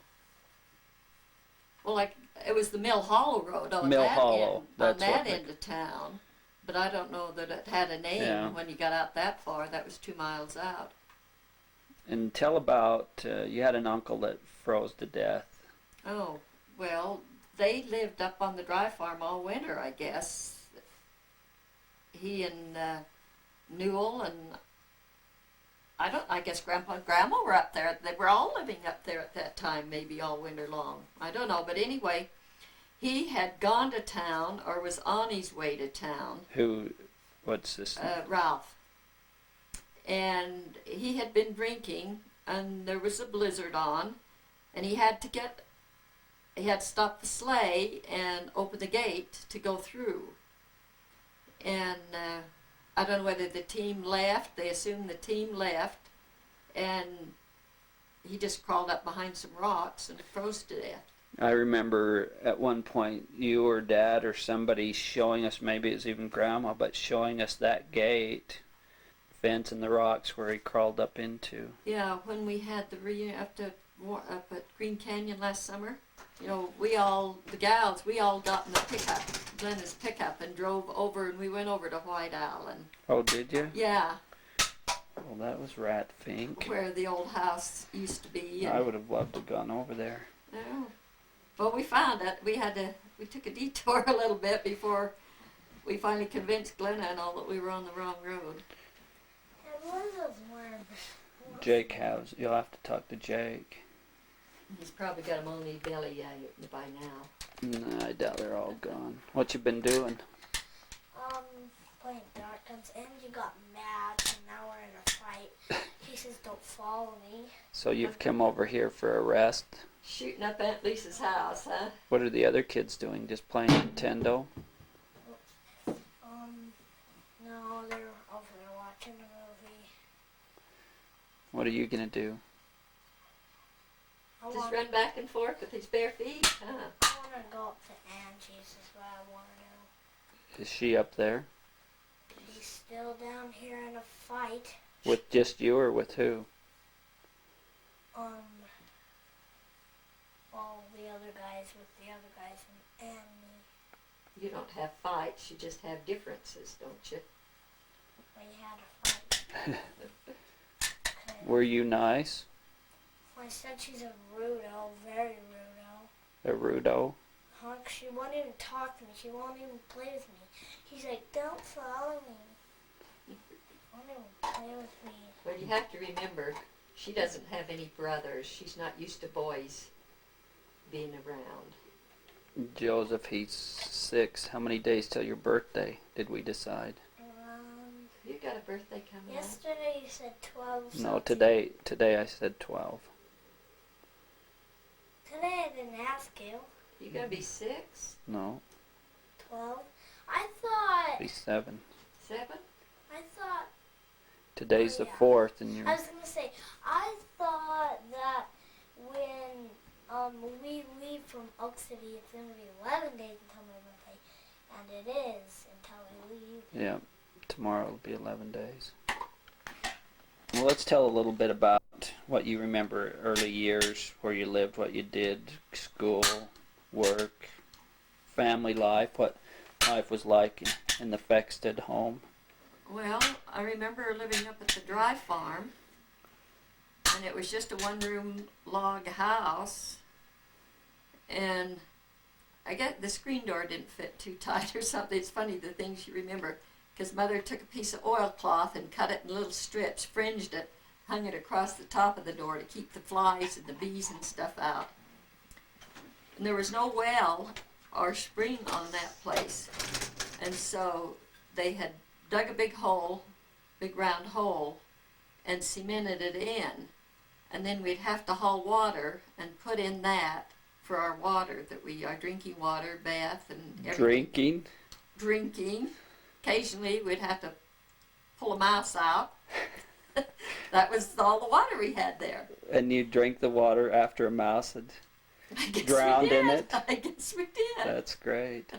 Well, like it was the Mill Hollow Road on Mill that Hollow, end, that's on that what they- end of town. But I don't know that it had a name Yeah. when you got out that far. That was 2 miles out. And tell about, you had an uncle that froze to death. Oh, well, they lived up on the dry farm all winter, I guess. He and Newell and I guess Grandpa and Grandma were up there. They were all living up there at that time, maybe all winter long. I don't know, but anyway, he had gone to town or was on his way to town. What's this? Ralph. And he had been drinking, and there was a blizzard on, and he had to stop the sleigh and open the gate to go through. And I don't know whether the team left. They assumed the team left, and he just crawled up behind some rocks and froze to death. I remember at one point you or Dad or somebody showing us, maybe it was even Grandma, but showing us that gate fence and the rocks where he crawled up into. Yeah, when we had the reunion up at Green Canyon last summer, you know, we all, the gals, we all got in the pickup, Glenda's pickup, and drove over, and we went over to White Owl, and Oh, did you? yeah, Well, that was rat fink. where the old house used to be. And, I would have loved to have gone over there. oh. Well, we found that we took a detour a little bit before we finally convinced Glenna and all that we were on the wrong road. And what are those worms? Jake has. You'll have to talk to Jake. He's probably got them on his belly by now. No, I doubt they're all gone. What you been doing? Playing dart guns. Angie got mad, and now we're in a fight. He says, "Don't follow me." So you've come over here for a rest? Shooting up Aunt Lisa's house, huh? What are the other kids doing? Just playing Nintendo? No, they're over there watching a movie. What are you gonna do? I Just want run back and forth with his bare feet, huh? to go up to Angie's, is what I want to do. Is she up there? He's still down here in a fight. With just you or with who? All the other guys with the other guys and me. You don't have fights, you just have differences, don't you? We had a fight. Okay. Were you nice? I said she's a rudo, very rudo. A rudo? Honk, she won't even talk to me. She won't even play with me. He's like, "Don't follow me." Won't even play with me. Well, you have to remember, she doesn't have any brothers. She's not used to boys being around. Joseph, he's 6. How many days till your birthday did we decide? You got a birthday coming up? Yesterday you said 12. No, something. today I said 12. Today I didn't ask you. You gonna be 6? No, 12. I thought. be 7. 7? I thought. Today's Oh, the yeah. 4th and you're... I was gonna say. I thought that when we leave from Oak City, it's gonna be 11 days until my birthday, and it is until we leave. Yeah, tomorrow will be 11 days. Well, let's tell a little bit about what you remember early years, where you lived, what you did, school, work, family life, what life was like in the Fikstad home. Well, I remember living up at the dry farm, and it was just a one-room log house, and I guess the screen door didn't fit too tight or something. It's funny the things you remember, because Mother took a piece of oilcloth and cut it in little strips, fringed it, hung it across the top of the door to keep the flies and the bees and stuff out. And there was no well or spring on that place, and so they had dug a big hole, big round hole, and cemented it in. And then we'd have to haul water and put in that for our water, our drinking water, bath, and everything. Drinking. Occasionally we'd have to pull a mouse out. That was all the water we had there. And you drank the water after a mouse had I guess drowned we did. in it? I guess we did. That's great.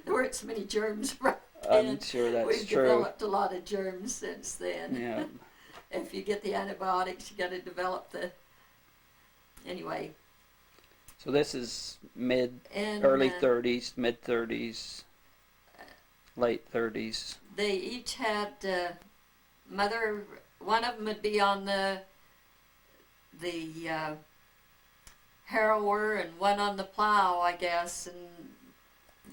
There weren't so many germs around. I'm sure that's We've true. developed a lot of germs since then. Yeah. If you get the antibiotics, you got to develop the. Anyway. So this is And early 30s, mid 30s, late 30s. They each had Mother. One of them would be on the harrower, and one on the plow, I guess, and.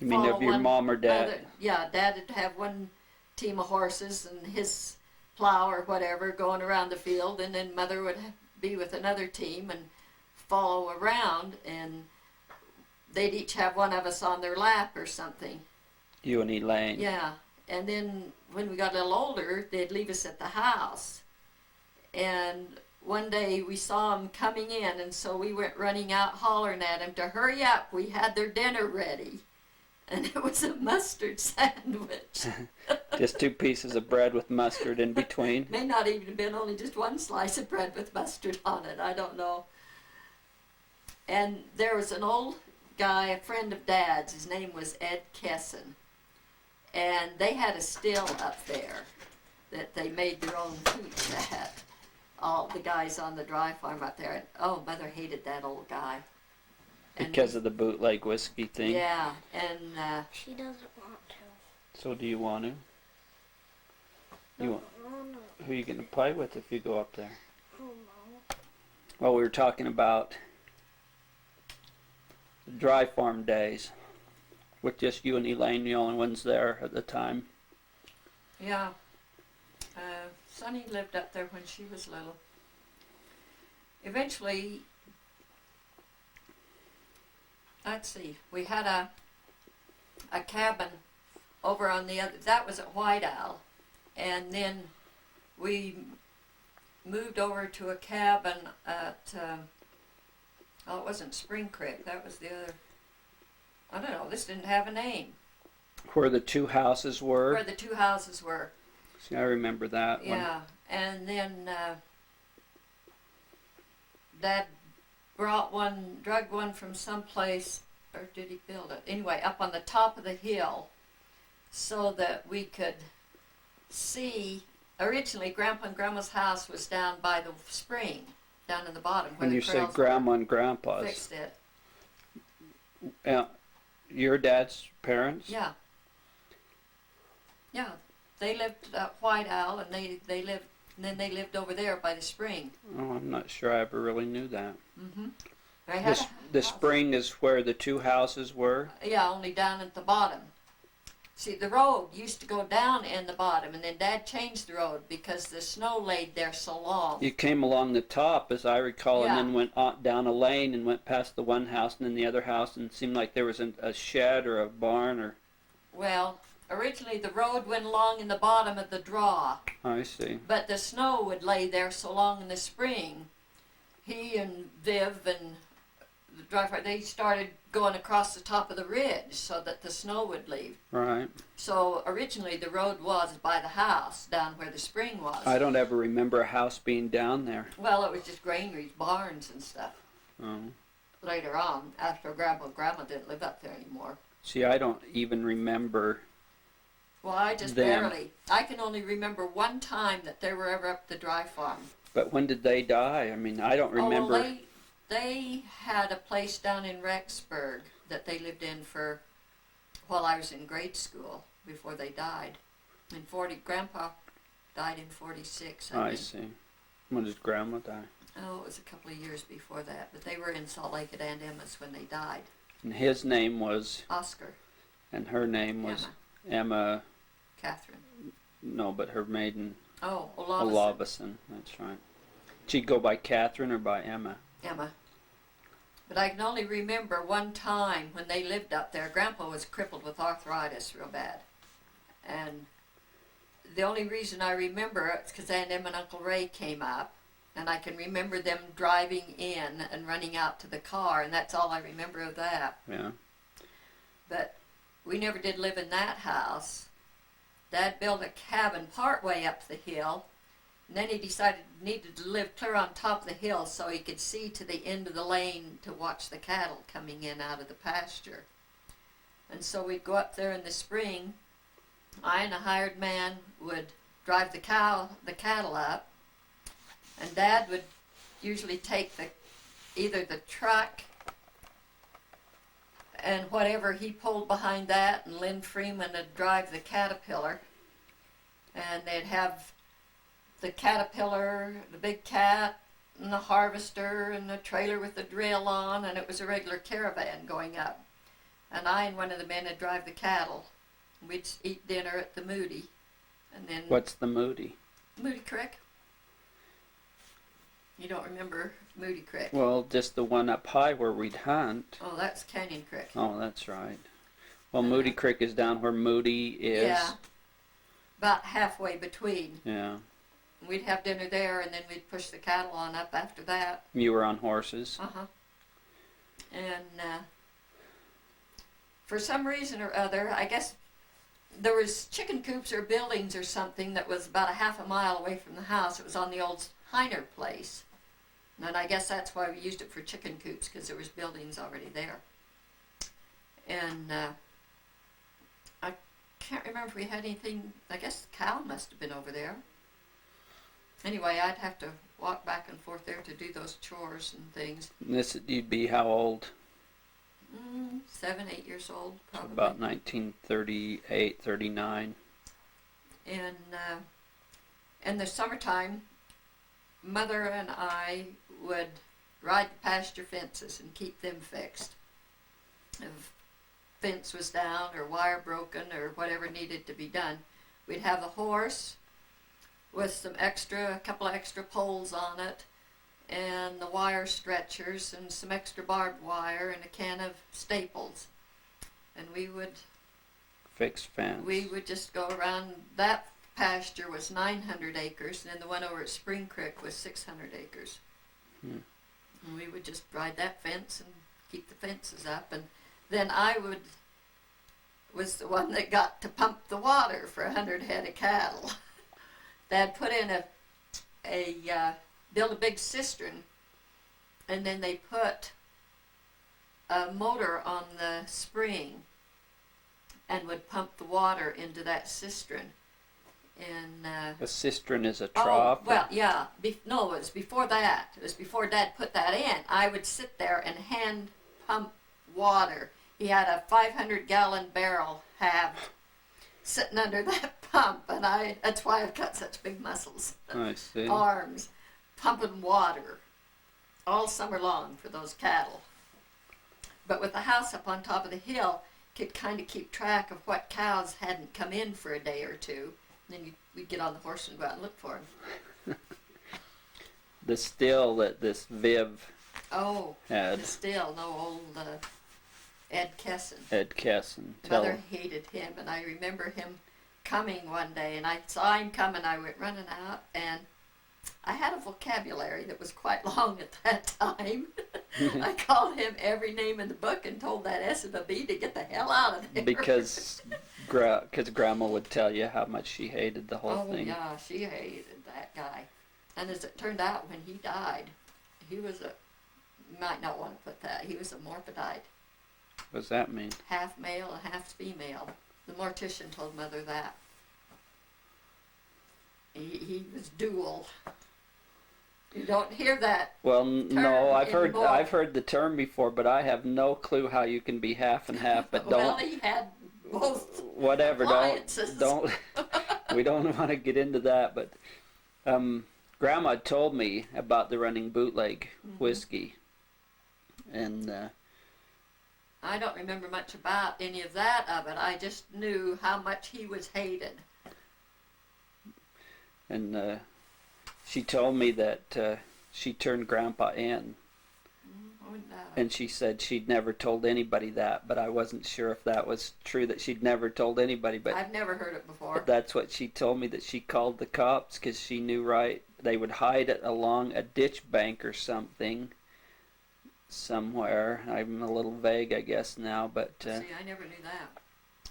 You mean of your mom or dad? Dad would have one team of horses and his plow or whatever going around the field, and then Mother would be with another team and follow around, and they'd each have one of us on their lap or something. You and Elaine. Yeah, and then when we got a little older, they'd leave us at the house. And one day we saw them coming in, and so we went running out hollering at them to hurry up. We had their dinner ready. And it was a mustard sandwich. Just 2 pieces of bread with mustard in between. May not even have been only just one slice of bread with mustard on it. I don't know. And there was an old guy, a friend of Dad's, his name was Ed Kesson. And they had a still up there that they made their own hooch at. All the guys on the dry farm up there. And, oh, Mother hated that old guy. And Because of the bootleg whiskey thing? yeah, and She doesn't want to. So do you want to? You want, Oh no. who are you going to play with if you go up there? Oh no. Well, we were talking about the dry farm days. With just you and Elaine, the only ones there at the time. yeah. Sonny lived up there when she was little. Eventually, let's see, we had a cabin over on the other, that was at White Owl, and then we moved over to a cabin at, oh, it wasn't Spring Creek, that was the other, I don't know, this didn't have a name, Where the two houses were. where the two houses were. See, I remember that one. Yeah, and then Dad drug one from someplace, or did he build it? Anyway, up on the top of the hill so that we could see. Originally, Grandpa and Grandma's house was down by the spring, down in the bottom. Where When the you say trails Grandma and Grandpa's, fixed it. your dad's parents? Yeah. Yeah, they lived at White Owl, and they lived, and then they lived over there by the spring. Oh, I'm not sure I ever really knew that. Mm-hmm. They had The a house. spring is where the two houses were? Yeah, only down at the bottom. See, the road used to go down in the bottom, and then Dad changed the road because the snow laid there so long. You came along the top, as I recall, Yeah. and then went on down a lane and went past the one house and then the other house, and it seemed like there was a shed or a barn or... Well, originally the road went along in the bottom of the draw, I see. but the snow would lay there so long in the spring. He and Viv and the driver, they started going across the top of the ridge so that the snow would leave. Right. So originally the road was by the house, down where the spring was. I don't ever remember a house being down there. Well, it was just granaries, barns and stuff. Oh. Later on, after Grandpa and Grandma didn't live up there anymore. See, I don't even remember... Well, I just Them. barely. I can only remember one time that they were ever up the dry farm. But when did they die? I mean, I don't remember... Oh, well, they had a place down in Rexburg that they lived in for while I was in grade school before they died. Grandpa died in 46. I think. see. When did Grandma die? Oh, it was a couple of years before that, but they were in Salt Lake at Aunt Emma's when they died. And his name was... Oscar, And her name was... Emma, Emma... Catherine. No, but her maiden... Oh, Olavison. Olavison. That's right. She'd go by Catherine or by Emma? Emma. But I can only remember one time when they lived up there. Grandpa was crippled with arthritis real bad. And the only reason I remember it is because Aunt Emma and Uncle Ray came up. And I can remember them driving in and running out to the car. And that's all I remember of that. Yeah. But we never did live in that house. Dad built a cabin partway up the hill. And then he decided he needed to live clear on top of the hill so he could see to the end of the lane to watch the cattle coming in out of the pasture. And so we'd go up there in the spring. I and a hired man would drive the cattle up. And Dad would usually take either the truck and whatever he pulled behind that, and Lynn Freeman would drive the Caterpillar. And they'd have the Caterpillar, the big cat, and the harvester, and the trailer with the drill on, and it was a regular caravan going up. And I and one of the men would drive the cattle. We'd eat dinner at the Moody, and then... What's the Moody? Moody Creek. You don't remember Moody Creek? Well, just the one up high where we'd hunt. Oh, that's Canyon Creek. Oh, that's right. Well, Moody Creek is down where Moody is. Yeah. About halfway between. Yeah. We'd have dinner there, and then we'd push the cattle on up after that. You were on horses. Uh-huh. And for some reason or other, I guess there was chicken coops or buildings or something that was about a half a mile away from the house. It was on the old Heiner place. And I guess that's why we used it for chicken coops, because there was buildings already there. And I can't remember if we had anything. I guess Cal must have been over there. Anyway, I'd have to walk back and forth there to do those chores and things. And this, you'd be how old? 7, 8 years old, probably. About 1938, 39. And in the summertime, Mother and I would ride the pasture fences and keep them fixed. If fence was down or wire broken or whatever needed to be done, we'd have a horse with a couple of extra poles on it, and the wire stretchers and some extra barbed wire and a can of staples. And we would Fence. just go around. That pasture was 900 acres, and then the one over at Spring Creek was 600 acres. And we would just ride that fence and keep the fences up. And then I was the one that got to pump the water for 100 head of cattle. They'd put in build a big cistern, and then they put a motor on the spring and would pump the water into that cistern. And A cistern is a trough. oh, well, yeah. No, it was before that. It was before Dad put that in. I would sit there and hand pump water. He had a 500-gallon barrel halved sitting under that pump, and that's why I've got such big muscles. I see. Arms, pumping water all summer long for those cattle. But with the house up on top of the hill, could kind of keep track of what cows hadn't come in for a day or two. And then we'd get on the horse and go out and look for them. The still that this Viv Oh, had. still no old Ed Kesson. Ed Kesson. Mother hated him, and I remember him coming one day, and I saw him coming. I went running out, and I had a vocabulary that was quite long at that time. I called him every name in the book and told that S and a B to get the hell out of there. Because Grandma would tell you how much she hated the whole thing. Oh, yeah, she hated that guy. And as it turned out, when he died, he was you might not want to put that, he was a morphodite. What does that mean? Half male and half female. The mortician told Mother that. He was dual. You don't hear that. Well, no, I've anymore. heard the term before, but I have no clue how you can be half and half. But Well, he had both. whatever. Appliances. Don't. We don't want to get into that. But Grandma told me about the running bootleg whiskey, and I don't remember much about any of that of it. I just knew how much he was hated. And she told me that she turned Grandpa in. Oh, no. And she said she'd never told anybody that, but I wasn't sure if that was true, that she'd never told anybody. But I've never heard it before. But that's what she told me, that she called the cops because she knew they would hide it along a ditch bank or something somewhere. I'm a little vague, I guess, now. But See, I never knew that.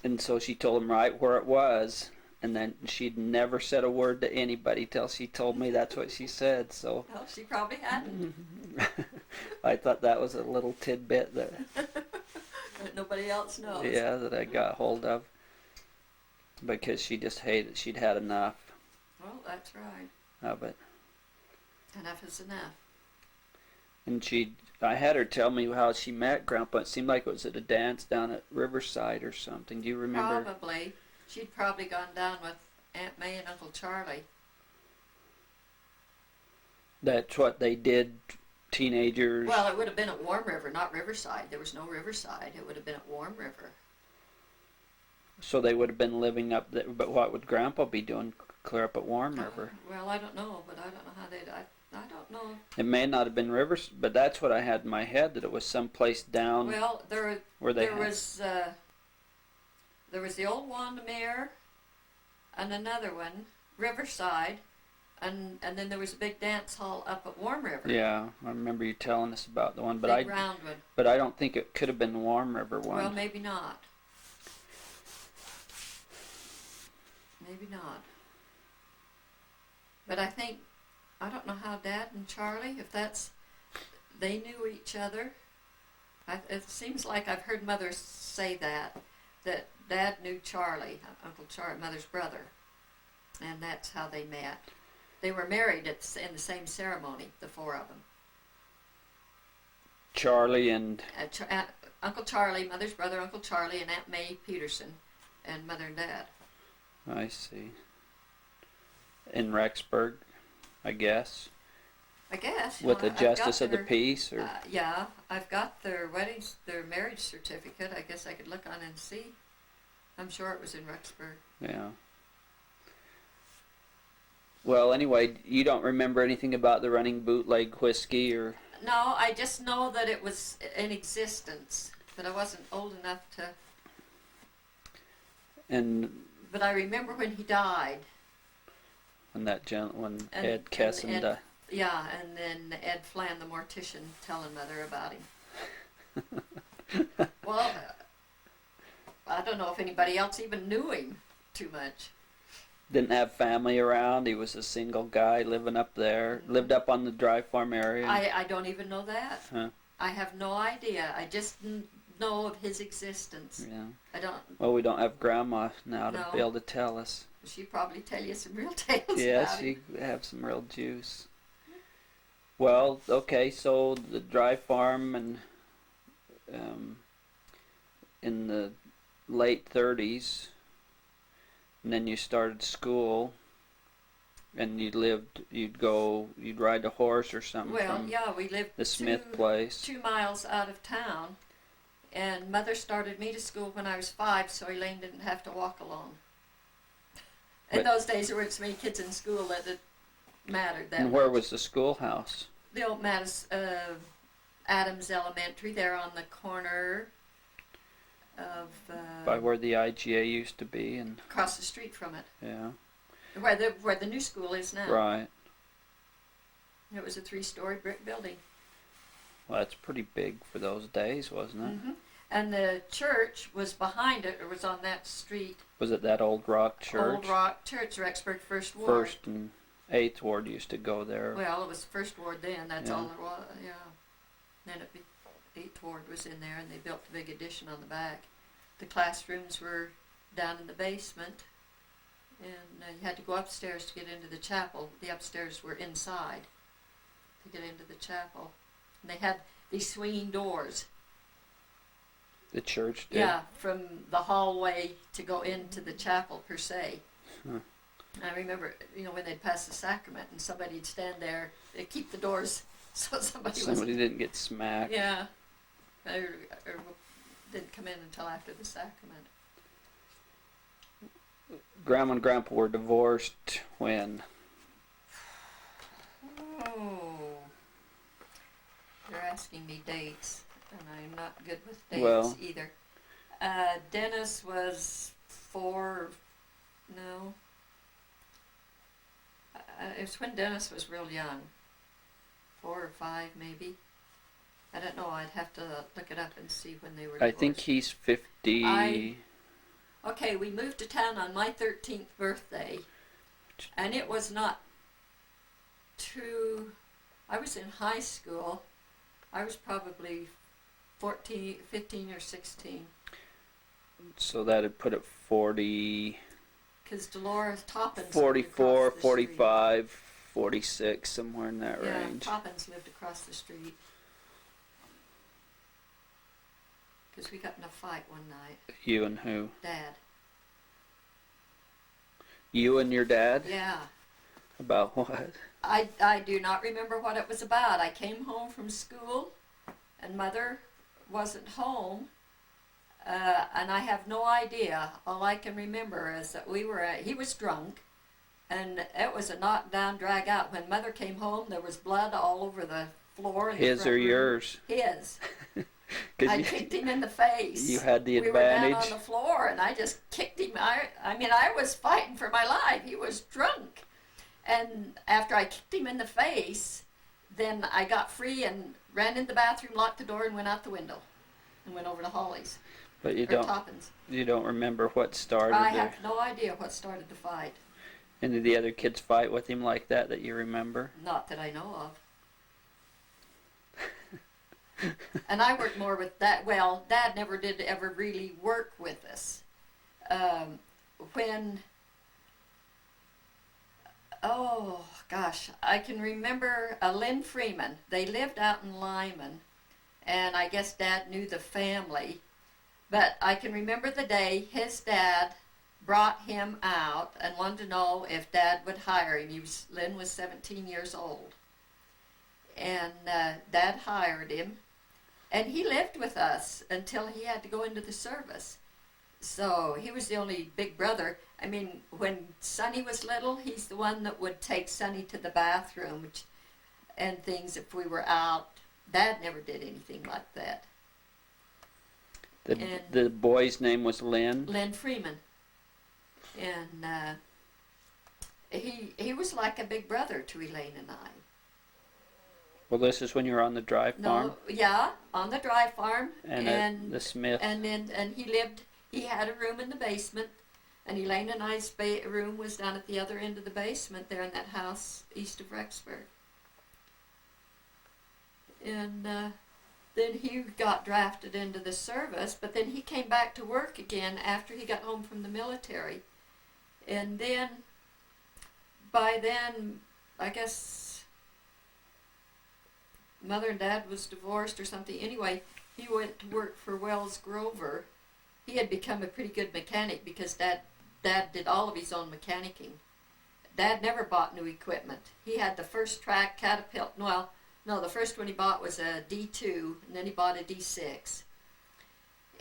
and so she told him right where it was. And then she'd never said a word to anybody till she told me that's what she said. So Well, she probably hadn't. I thought that was a little tidbit that But nobody else knows. yeah, that I got hold of, because she just hated. She'd had enough Well, that's right. of it. Enough is enough. And I had her tell me how she met Grandpa. It seemed like it was at a dance down at Riverside or something. Do you remember? Probably. She'd probably gone down with Aunt May and Uncle Charlie. That's what they did, teenagers. Well, it would have been at Warm River, not Riverside. There was no Riverside. It would have been at Warm River. So they would have been living up there. But what would Grandpa be doing clear up at Warm River? Well, I don't know, but I don't know how they'd... I don't know. It may not have been Rivers, but that's what I had in my head, that it was someplace down Well, where they there was the old Windermere and another one, Riverside, and then there was a big dance hall up at Warm River. Yeah, I remember you telling us about the one, but Big round one. But I don't think it could have been the Warm River one. Well, maybe not. Maybe not. But I don't know how Dad and Charlie, if that's they knew each other. It seems like I've heard Mother say that Dad knew Charlie, Uncle Charlie, Mother's brother, and that's how they met. They were married in the same ceremony, the four of them. Charlie and Uncle Charlie, Mother's brother, Uncle Charlie, and Aunt May Peterson, and Mother and Dad. I see. In Rexburg, I guess. I guess. With the I've got Justice of the their- Peace, or yeah, I've got their their marriage certificate. I guess I could look on and see. I'm sure it was in Rexburg. yeah. Well, anyway, you don't remember anything about the running bootleg whiskey, or No, I just know that it was in existence, but I wasn't old enough to. and But I remember when he died. when when And- Ed Kesson and died. Yeah, and then Ed Flan, the mortician, telling Mother about him. Well, I don't know if anybody else even knew him too much. Didn't have family around. He was a single guy living up there. Lived up on the dry farm area. I don't even know that. Huh. I have no idea. I just know of his existence. Yeah. I don't. Well, we don't have Grandma now to No. be able to tell us. She'd probably tell you some real tales Yeah, about him. she have some real juice. Well, okay, so the dry farm and in the late 30s, and then you started school, and you'd ride a horse or something Well, from yeah, we lived the Smith place. 2 miles out of town, and Mother started me to school when I was 5, so Elaine didn't have to walk alone. In But- those days, there weren't so many kids in school that it mattered that And where much. was the schoolhouse? The old Adams Elementary, there on the corner of By where the IGA used to be, and across the street from it, yeah, where the new school is now. right. It was a 3-story brick building. Well, that's pretty big for those days, wasn't it? Hmm. And the church was behind it. It was on that street. Was it that Old Rock Church? Old Rock Church, Rexburg First Ward. First and Eighth Ward used to go there. Well, it was First Ward then. That's Yeah. all there was. Yeah. Then Eighth Ward was in there, and they built a big addition on the back. The classrooms were down in the basement, and you had to go upstairs to get into the chapel. The upstairs were inside to get into the chapel. And they had these swinging doors. The church did. Yeah, from the hallway to go into the chapel per se. Huh. I remember, when they'd pass the sacrament and somebody'd stand there, they'd keep the doors so somebody Didn't get smacked. Yeah, or didn't come in until after the sacrament. Grandma and Grandpa were divorced when? Oh, you're asking me dates, and I'm not good with dates Well. either. Dennis was 4, no. It was when Dennis was real young. 4 or 5 maybe. I don't know, I'd have to look it up and see when they were divorced. I think he's 50. Okay, we moved to town on my 13th birthday, and it was not I was in high school. I was probably 15 or 16. So that'd put it 40, Because Dolores Toppins lived 44, across the street. 45, 46, somewhere in that Yeah, range. Toppins lived across the street. Because we got in a fight one night. You and who? Dad. You and your dad? Yeah. About what? I do not remember what it was about. I came home from school, and Mother wasn't home, and I have no idea. All I can remember is that he was drunk, and it was a knockdown, drag out. When Mother came home, there was blood all over the floor. In the His front or room. yours? His. 'Cause I kicked him in the face. You had the We were down advantage. on the floor, and I just kicked him. I was fighting for my life. He was drunk. And after I kicked him in the face, then I got free and ran in the bathroom, locked the door, and went out the window. And went over to Holly's. But you Or don't. Toppins. You don't remember what started I there. have no idea what started the fight. And did the other kids fight with him like that you remember? Not that I know of. And I worked more with that. Well, Dad never did ever really work with us. When, oh gosh, I can remember Lynn Freeman. They lived out in Lyman, and I guess Dad knew the family. But I can remember the day his dad brought him out and wanted to know if Dad would hire him. Lynn was 17 years old. And Dad hired him. And he lived with us until he had to go into the service. So he was the only big brother. I mean, when Sonny was little, he's the one that would take Sonny to the bathroom and things if we were out. Dad never did anything like that. The boy's name was Lynn? Lynn Freeman. And he was like a big brother to Elaine and I. Well, this is when you were on the dry farm? No, yeah, on the dry farm. And the Smith. And he had a room in the basement, and Elaine and I's room was down at the other end of the basement there in that house east of Rexburg. And then he got drafted into the service, but then he came back to work again after he got home from the military. And then, by then, I guess Mother and Dad was divorced or something. Anyway, he went to work for Wells Grover. He had become a pretty good mechanic because Dad did all of his own mechanicking. Dad never bought new equipment. He had the first track Caterpillar. Well, no, the first one he bought was a D2, and then he bought a D6,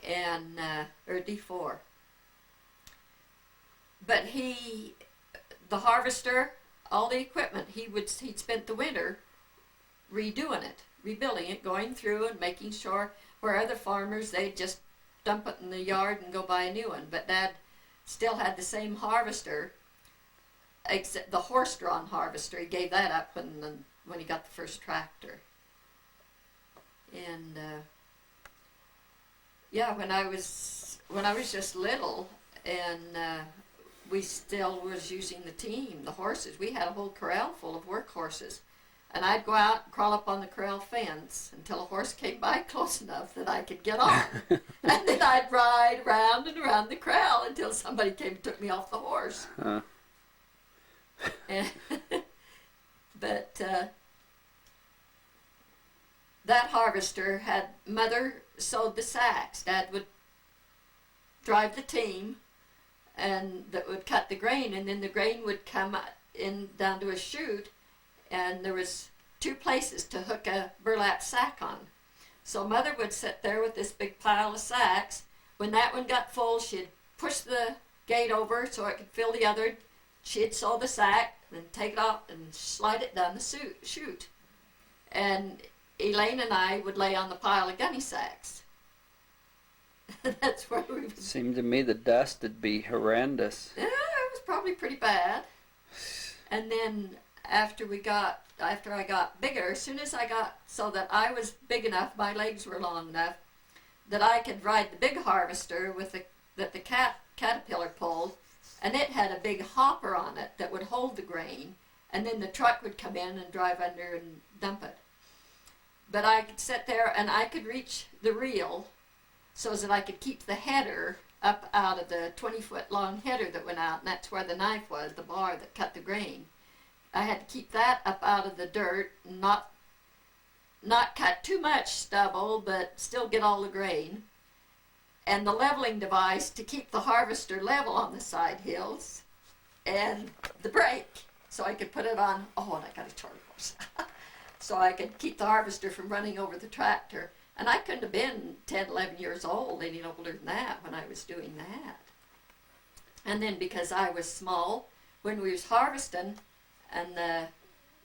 and or a D4. But the harvester, all the equipment, he'd spent the winter redoing it, rebuilding it, going through and making sure where other farmers, they'd just dump it in the yard and go buy a new one. But Dad still had the same harvester, except the horse-drawn harvester. He gave that up when he got the first tractor. And yeah, when I was just little, and we still was using the team, the horses. We had a whole corral full of work horses. And I'd go out and crawl up on the corral fence until a horse came by close enough that I could get on. And then I'd ride around and around the corral until somebody came and took me off the horse. Huh. But that harvester had Mother sewed the sacks. Dad would drive the team and that would cut the grain, and then the grain would come in down to a chute, and there was 2 places to hook a burlap sack on. So Mother would sit there with this big pile of sacks. When that one got full, she'd push the gate over so it could fill the other. She'd sew the sack and take it off and slide it down the chute. And Elaine and I would lay on the pile of gunny sacks. That's where we would. Seemed to me the dust would be horrendous. Yeah, it was probably pretty bad. And then after I got bigger, as soon as I got so that I was big enough, my legs were long enough, that I could ride the big harvester that the Caterpillar pulled, and it had a big hopper on it that would hold the grain, and then the truck would come in and drive under and dump it. But I could sit there and I could reach the reel so that I could keep the header up out of the 20-foot long header that went out, and that's where the knife was, the bar that cut the grain. I had to keep that up out of the dirt, and not cut too much stubble, but still get all the grain. And the leveling device to keep the harvester level on the side hills, and the brake, so I could put it on. Oh, and I got a charge horse. So I could keep the harvester from running over the tractor. And I couldn't have been 10, 11 years old, any older than that, when I was doing that. And then because I was small, when we was harvesting, and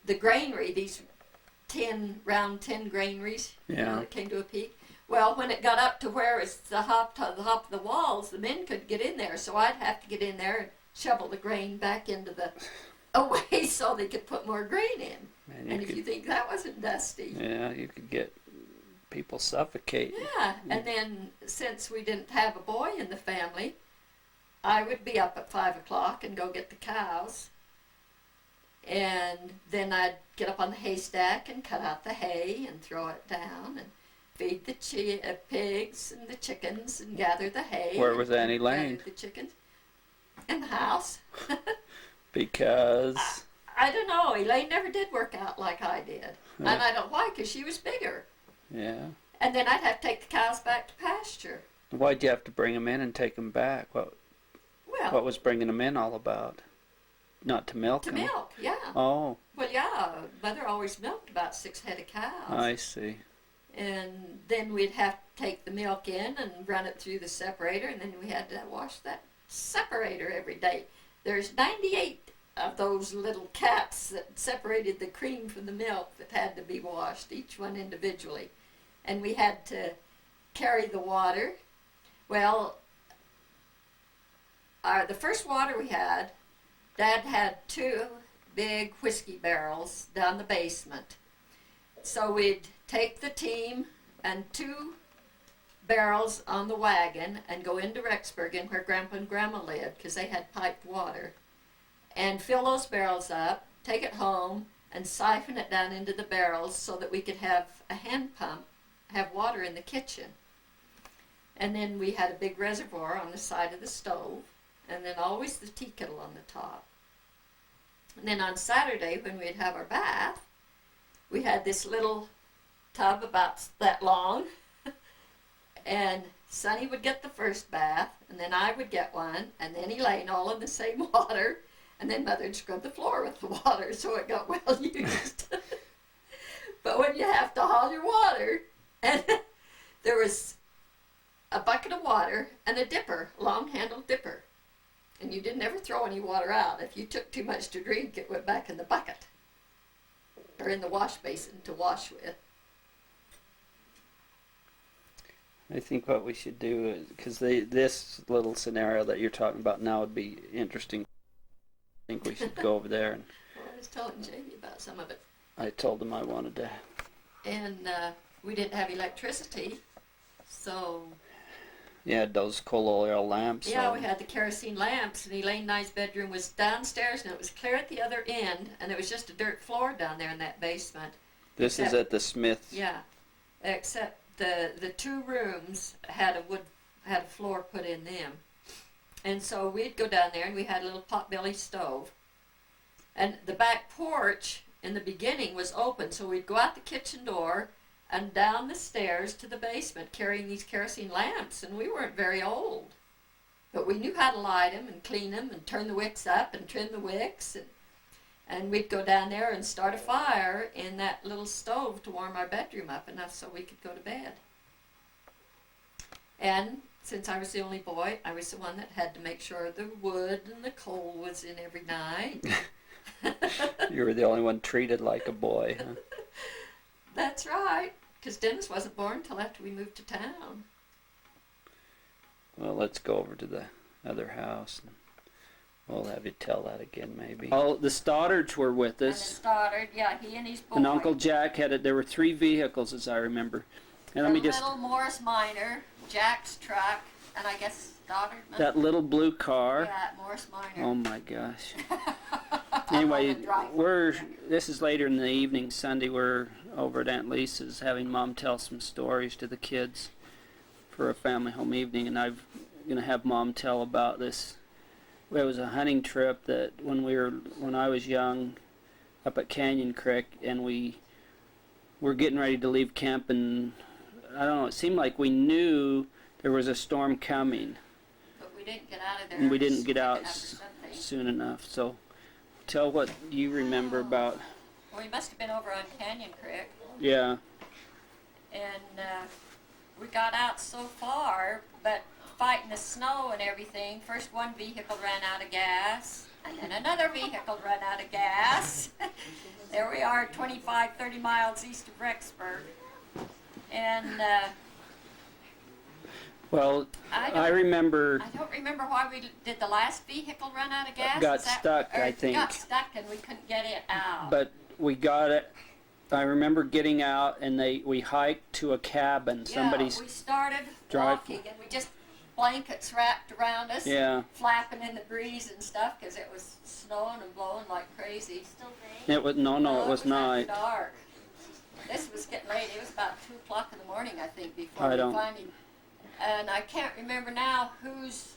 the granary, these round tin granaries, that came to a peak. Well, when it got up to where it's the top of the walls, the men couldn't get in there, so I'd have to get in there and shovel the grain back into the away so they could put more grain in. And if you think that wasn't dusty. Yeah, you could get people suffocate. Yeah, and then since we didn't have a boy in the family, I would be up at 5 o'clock and go get the cows. And then I'd get up on the haystack and cut out the hay and throw it down. And feed the pigs and the chickens and gather the hay. Where was Annie and Lane? gather the chickens in the house. Because I don't know. Elaine never did work out like I did, Huh. and I don't why, because she was bigger. yeah. And then I'd have to take the cows back to pasture. Why'd you have to bring them in and take them back? What Well, was bringing them in all about? Not to milk to 'em? milk, yeah. Oh, Well, yeah. Mother always milked about 6 head of cows. I see. And then we'd have to take the milk in and run it through the separator, and then we had to wash that separator every day. There's 98 of those little caps that separated the cream from the milk that had to be washed, each one individually. And we had to carry the water. Well, the first water we had, Dad had 2 big whiskey barrels down the basement. So we'd take the team and 2 barrels on the wagon and go into Rexburg where Grandpa and Grandma lived, because they had piped water, and fill those barrels up, take it home, and siphon it down into the barrels so that we could have a hand pump, have water in the kitchen. And then we had a big reservoir on the side of the stove, and then always the tea kettle on the top. And then on Saturday, when we'd have our bath, we had this little tub about that long, and Sonny would get the first bath, and then I would get one, and then Elaine, all in the same water, and then Mother'd scrub the floor with the water so it got well used. But when you have to haul your water, and there was a bucket of water and a dipper, long-handled dipper, and you didn't ever throw any water out. If you took too much to drink, it went back in the bucket or in the wash basin to wash with. I think what we should do is, because this little scenario that you're talking about now would be interesting. I think we should go over there. And Well, I was telling Jamie about some of it. I told him I wanted to. And we didn't have electricity, so You had those coal oil lamps. yeah, so we had the kerosene lamps, and Elaine and I's bedroom was downstairs, and it was clear at the other end, and there was just a dirt floor down there in that basement. This is at the Smith. Yeah, except the 2 rooms had a floor put in them, and so we'd go down there, and we had a little potbelly stove, and the back porch in the beginning was open, so we'd go out the kitchen door and down the stairs to the basement carrying these kerosene lamps, and we weren't very old, but we knew how to light them and clean them and turn the wicks up and trim the wicks, and we'd go down there and start a fire in that little stove to warm our bedroom up enough so we could go to bed. And since I was the only boy, I was the one that had to make sure the wood and the coal was in every night. You were the only one treated like a boy, huh? That's right, because Dennis wasn't born until after we moved to town. Well, let's go over to the other house. And we'll have you tell that again, maybe. Oh, the Stoddards were with And us. it started, yeah, he and his boy. And Uncle Jack had it. There were 3 vehicles, as I remember. And the let me just. little Morris Minor, Jack's truck, and I guess Stoddard. That little blue car. Yeah, Morris Minor. Oh my gosh. Anyway, this is later in the evening, Sunday. We're over at Aunt Lisa's having Mom tell some stories to the kids for a family home evening, and I'm going to have Mom tell about this. It was a hunting trip that when I was young, up at Canyon Creek, and we were getting ready to leave camp, and I don't know, it seemed like we knew there was a storm coming. But we didn't get out of there. And we didn't get out after Sunday. soon enough. So tell what you remember about. Well, we must have been over on Canyon Creek, Yeah. and we got out so far, but fighting the snow and everything, first one vehicle ran out of gas, and then another vehicle ran out of gas. There we are, 25, 30 miles east of Rexburg. And Well, I remember. I don't remember why we did the last vehicle run out of gas. Got stuck, I think. Got stuck and we couldn't get it out. But we got it. I remember getting out, and we hiked to a cabin. Somebody's. Yeah, we started drive- walking, and we just blankets wrapped around us, Yeah. flapping in the breeze and stuff, because it was snowing and blowing like crazy. Still raining? It was no, it was after not. dark. this was getting late. It was about 2 o'clock in the morning, I think, before I we don't- finally. And I can't remember now whose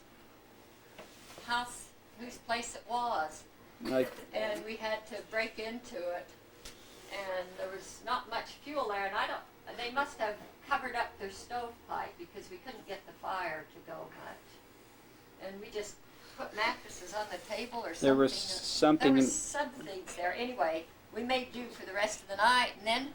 house, whose place it was. Like, And we had to break into it, and there was not much fuel there, and they must have covered up their stovepipe because we couldn't get the fire to go much. And we just put mattresses on the table or something. there was something. There was some things there. Anyway, we made do for the rest of the night, and then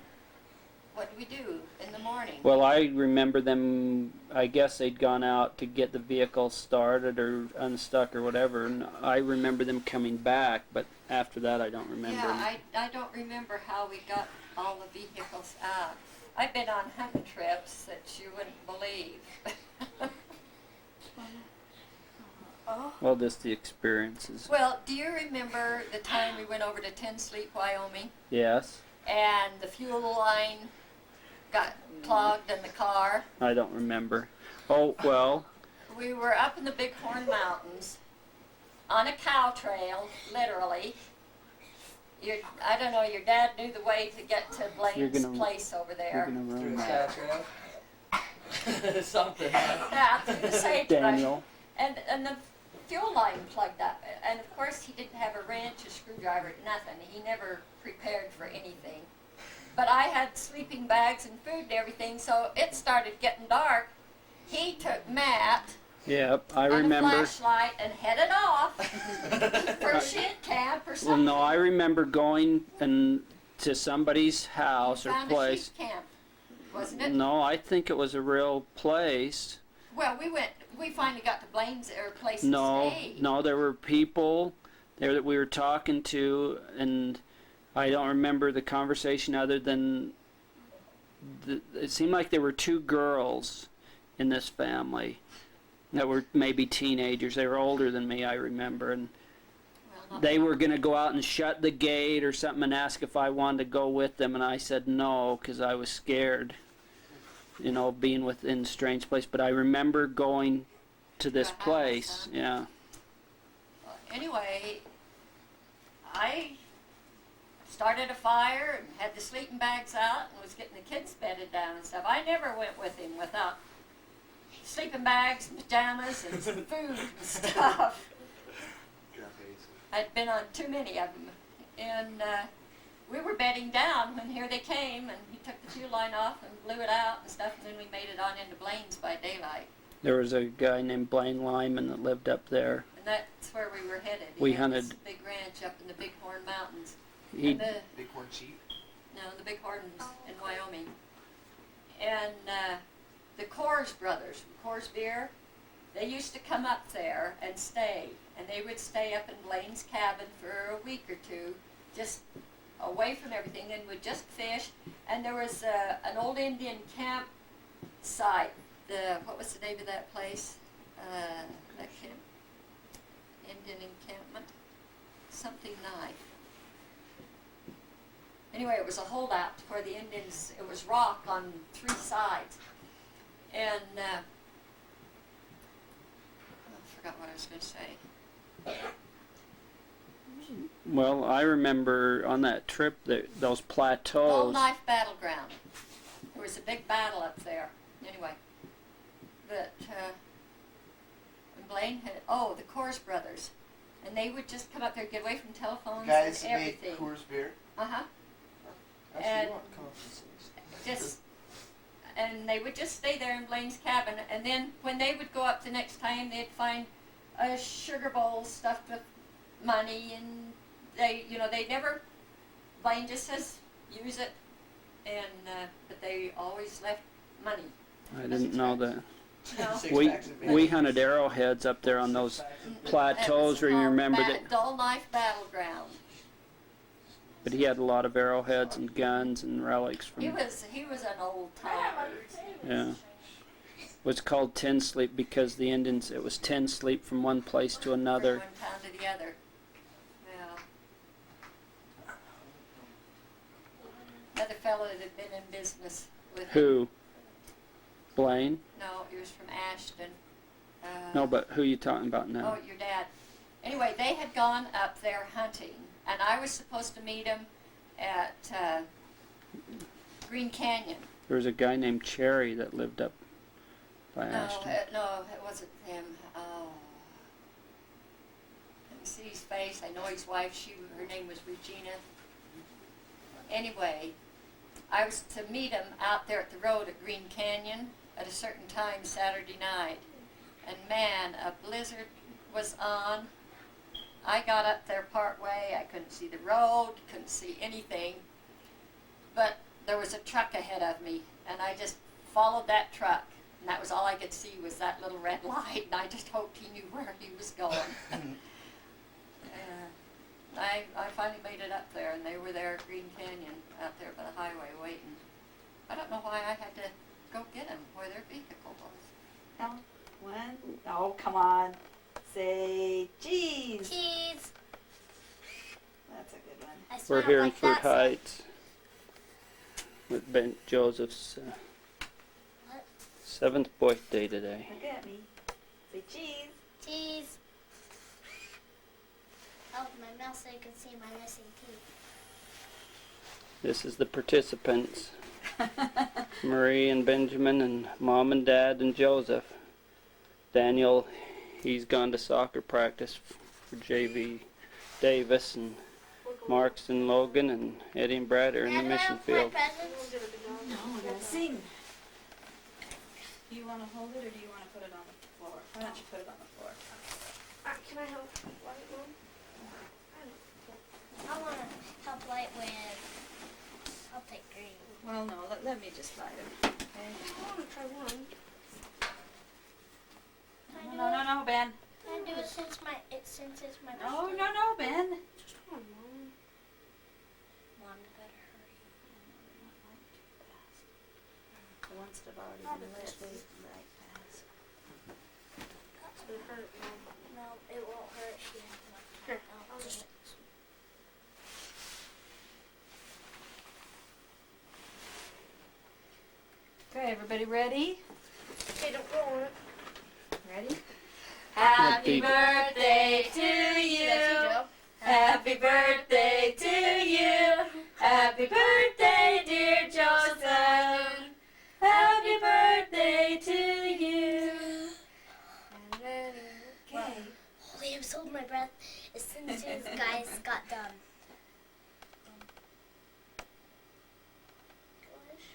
what did we do in the morning? Well, I remember them, I guess they'd gone out to get the vehicle started or unstuck or whatever, and I remember them coming back, but after that I don't remember. Yeah, I don't remember how we got all the vehicles out. I've been on hunting trips that you wouldn't believe. Well, just the experiences. Well, do you remember the time we went over to Ten Sleep, Wyoming, Yes, and the fuel line got clogged in the car? I don't remember. Oh, well, We were up in the Bighorn Mountains on a cow trail, literally. I don't know, your dad knew the way to get to Blaine's gonna- place over you're there. gonna Through ruin the that. cow trail. Something. Huh? Yeah, through the sagebrush. Daniel. And the fuel line plugged up. And of course he didn't have a wrench, a screwdriver, nothing. He never prepared for anything. But I had sleeping bags and food and everything, so it started getting dark. He took Matt Yep, I on a remember. flashlight and headed off for shit camp or Well, something. no, I remember going to somebody's house or Found place. a sheep camp, wasn't it? No, I think it was a real place. Well, we finally got to Blaine's place to No, stay. no, there were people there that we were talking to, and I don't remember the conversation other than it seemed like there were two girls in this family that were maybe teenagers. They were older than me, I remember, and Well, not they were going to go out and shut the gate or something and ask if I wanted to go with them, and I said no because I was scared, being within a strange place. But I remember going to this a house, place. huh? Yeah. Anyway, I started a fire and had the sleeping bags out and was getting the kids bedded down and stuff. I never went with him without sleeping bags and pajamas and some food and stuff. I'd been on too many of them. And we were bedding down when here they came, and he took the fuel line off and blew it out and stuff, and then we made it on into Blaine's by daylight. There was a guy named Blaine Lyman that lived up there. And that's where we were headed. He We had hunted. this big ranch up in the Bighorn Mountains. He, And the Bighorn sheep. the Bighorns in Wyoming. And the Coors brothers, Coors Beer, they used to come up there and stay. And they would stay up in Blaine's cabin for a week or two, just away from everything, and would just fish. And there was an old Indian camp site. What was the name of that place? That camp, Indian encampment, something nice. Anyway, it was a holdout for the Indians. It was rock on 3 sides. And I forgot what I was going to say. well, I remember on that trip that those Gold plateaus. Knife Battleground. There was a big battle up there. Anyway, but and Blaine had, the Coors brothers. And they would just come up there, get away from telephones Guys and that make everything. Coors beer. Uh-huh. Actually, And- you want conferences. Just, and they would just stay there in Blaine's cabin, and then when they would go up the next time, they'd find a sugar bowl stuffed with money, and they never, Blaine just says, use it, and, but they always left money. I didn't know that. No. Six We packs of beer. we hunted arrowheads up there on those plateaus where you remember that. Dull Knife Battleground. But he had a lot of arrowheads and guns and relics from. He was an old timer. Yeah. It was called Ten Sleep because the Indians, it was 10 sleep from one place to From another. one town to the other. Yeah. Another fellow that had been in business with him. Who? Blaine? No, he was from Ashton. No, but who you talking about Oh, now? your dad. Anyway, they had gone up there hunting, and I was supposed to meet him at Green Canyon. There was a guy named Cherry that lived up by No, Ashton. it wasn't him. Let me see his face. I know his wife. Her name was Regina. Anyway, I was to meet him out there at the road at Green Canyon at a certain time Saturday night. And man, a blizzard was on. I got up there part way. I couldn't see the road, couldn't see anything. But there was a truck ahead of me, and I just followed that truck. And that was all I could see was that little red light, and I just hoped he knew where he was going. I finally made it up there, and they were there at Green Canyon, out there by the highway, waiting. I don't know why I had to go get them, where their vehicle was. Now, one. Oh, come on. Say cheese. Cheese. That's a good one. I We're smell here in like Fort that, so- Heights with Ben Joseph's What? 7th birthday today. Look at me. Say cheese. Cheese. Help my mouth so you can see my missing teeth. This is the participants. Marie and Benjamin and Mom and Dad and Joseph. Daniel, he's gone to soccer practice for JV Davis, and Marks and Logan and Eddie and Brad are in the Dad, do I mission open my field. presents? No, we're going to sing. Do you want to hold it or do you want to put it on the floor? Why don't you put it on the floor? Can I help light one? I want to help light with. I'll take green. Well, no, let me just light it. Okay. I want to try one. Can I do No, it? no, no, Ben. Can I do it since it's my No, birthday? no, no, Ben. Just one, Mom. Mom, you better hurry. The ones that have already been lit, they light fast. That's gonna hurt, Mom. No, it won't hurt. She has one. Here, I'll just. Okay, everybody ready? Okay, don't go on it. Ready? Happy birthday to That's you, Joe. Happy birthday to you. Happy birthday, dear Joseph. Happy birthday to you. Okay. Holy, I'm so holding my breath as soon as you guys got done. Gosh.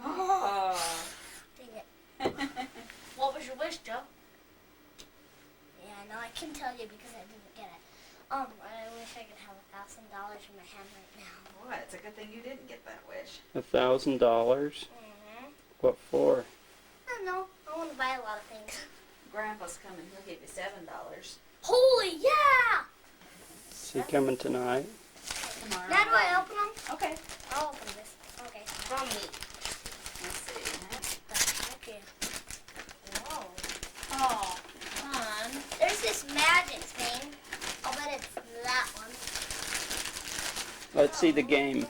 Oh. Dang it. What was your wish, Joe? Yeah, no, I can tell you because I didn't get it. I wish I could have $1,000 in my hand right now. Boy, it's a good thing you didn't get that wish. $1,000. Mm-hmm. What for? I don't know. I want to buy a lot of things. Grandpa's coming. He'll give you $7. Holy yeah! Is he coming tonight? Tomorrow. Now do I open them? Okay. I'll open this. Okay, from me. Let's see. Okay. Whoa. Oh. Fun. There's this magic thing. I'll bet it's that one. Let's see the game.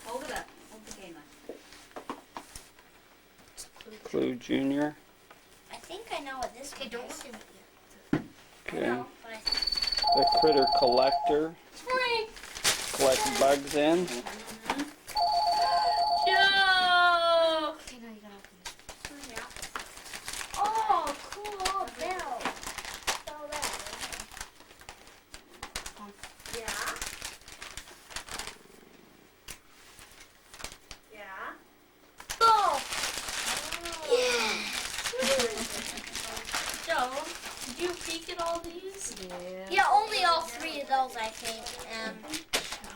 Hold it up. Hold the game up. Clue Junior. I think I know what this one is. Don't look at it. Okay. I know, but The Critter Collector. it's free. Collect bugs in. Joe! Okay, now you gotta open this. Yeah. Oh, cool bell. So that. Yeah. Yeah. Oh! Yes! Joe, did you peek at all these? Yeah, only all three of those, I think.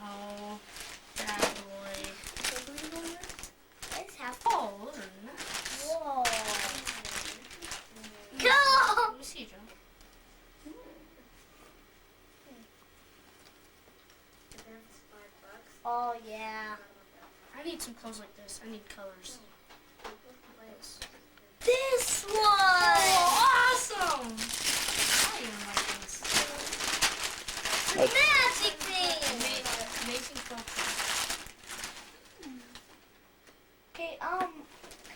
Oh, bad boy. Let's have. Oh, those are nice. Whoa! Let Go! me see, Joe. Oh yeah. I need some clothes like this. I need colors. This one. Oh, awesome! I even like this. The magic thing. Amazing filter. Okay, can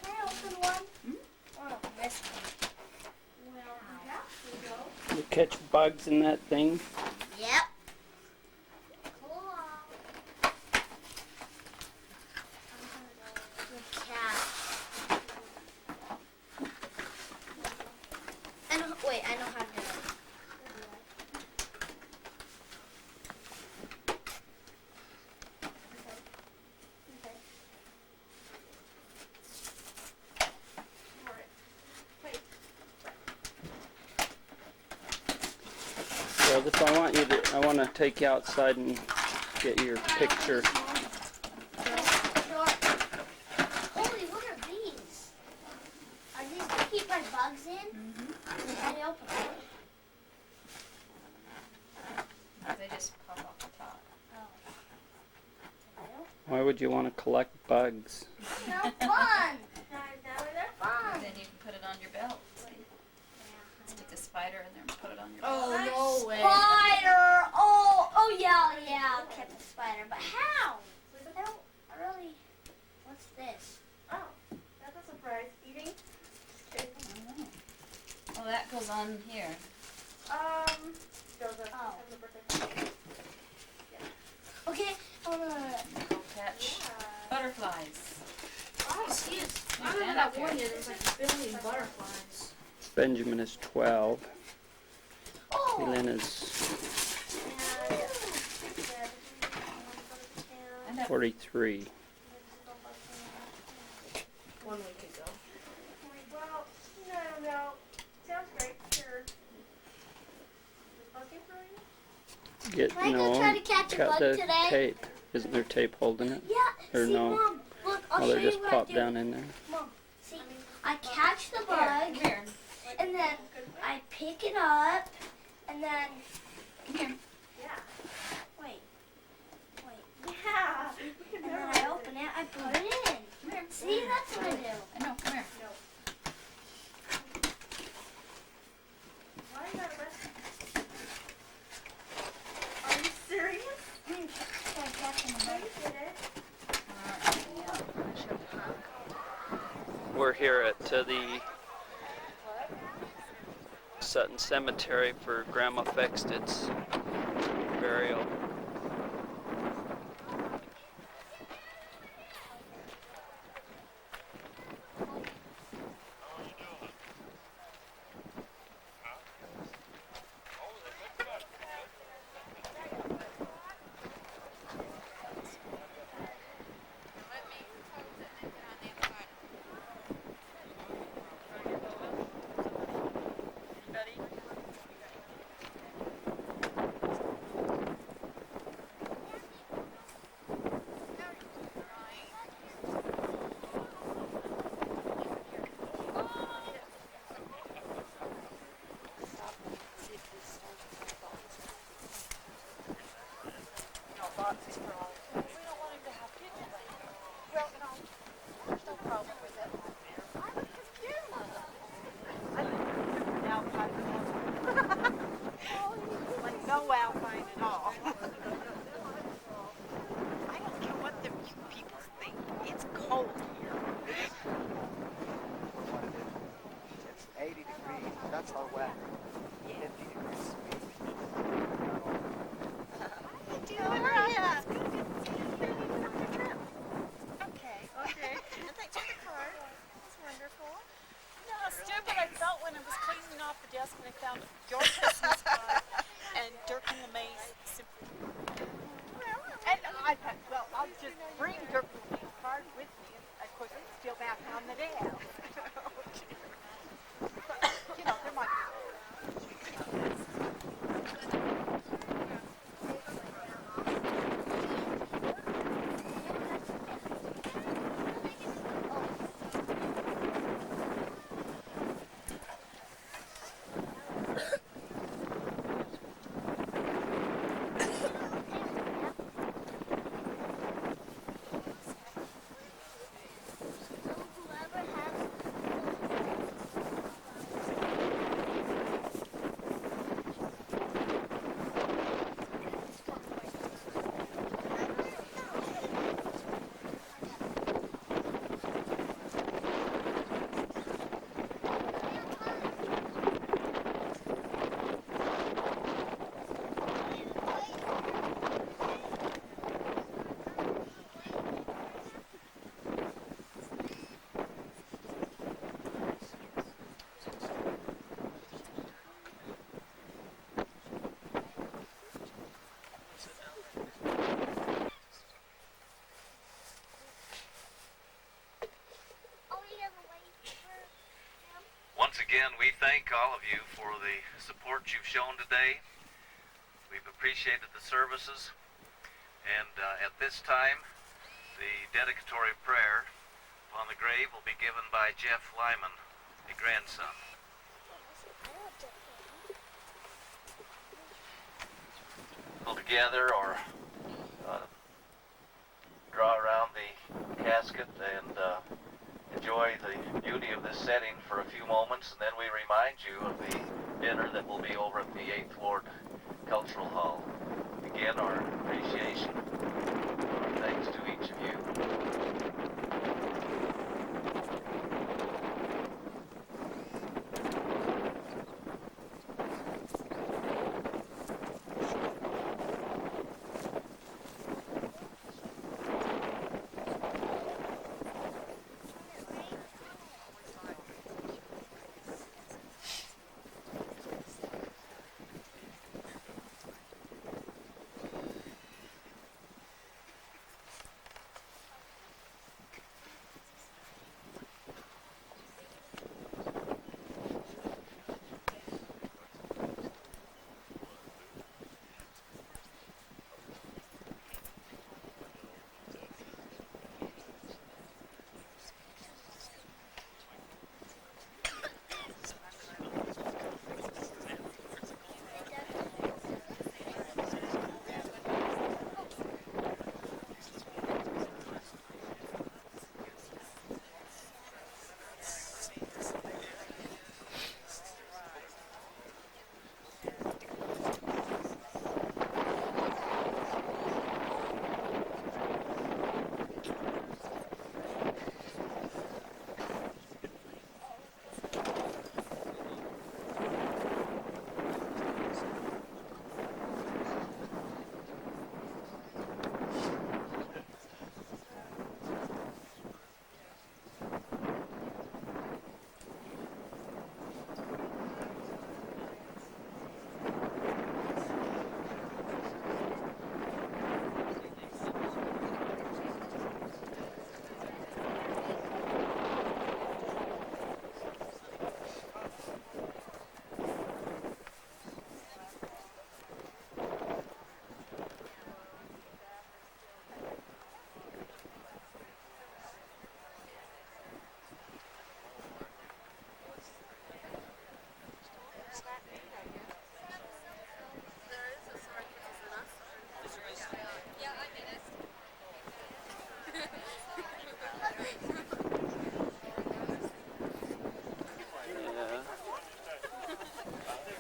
I open one? I want to open this one. You catch bugs in that thing. Yep. Well, if I want you to, I want to take you outside and get your picture. Holy, what are these? Are these to keep my bugs in? Mm-hmm. Can I open them? They just pop off the top. Why would you want to collect bugs? No fun. They're fun. Then you can put it on your belt. See? Stick a spider in there and put it on your Oh, belt. no way. Spider! Oh yeah, I'll catch a spider. But how? I don't really. What's this? Oh, that's a surprise. Eating? Well, that goes on here. Goes up. Oh. Have the birthday. Okay, I'm gonna. Go catch butterflies. Oh, excuse. I remember that one year there's like a billion butterflies. Benjamin is 12. Oh! Elena's And that 43. 1 week ago. Well, no. Sounds great. Sure. Looking for you? Get Can I go try to catch a cut bug the today? tape. Isn't there tape holding it? Yeah. Or See, no? Mom, look, I'll Oh, show they you just what pop I do. down in there. Mom, see, I catch the bug, here. and then I pick it up, and then Come here. Yeah. wait, Yeah. and then I open it, I put it in. Come here. See, that's what I do. I know. Come here. Why is that arrested? Are you serious? So I catch them No, bug. you did it. We're here at the Sutton Cemetery for Grandma Fikstad's burial. No alpine at all. I don't care what the people think. It's cold here. It's 80 degrees. That's our weather. 50 degrees sweet. How you doing, Ryan? Good. Okay. And thanks for the card. That's wonderful. You know how stupid I felt when I was cleaning off the desk and I found your Christmas card and Dirk and LeMay's Symphony. And I thought, well, I'll just bring Dirk LeMay's card with me. And of course, it's still back on the desk. You know, there might be. Once again, we thank all of you for the support you've shown today. We've appreciated the services, and at this time, the dedicatory prayer upon the grave will be given by Jeff Lyman, a grandson. All together, or draw around the casket and enjoy the beauty of this setting for a few moments, and then we remind you of the dinner that will be over at the 8th Ward Cultural Hall. Again, our appreciation, our thanks to each of you.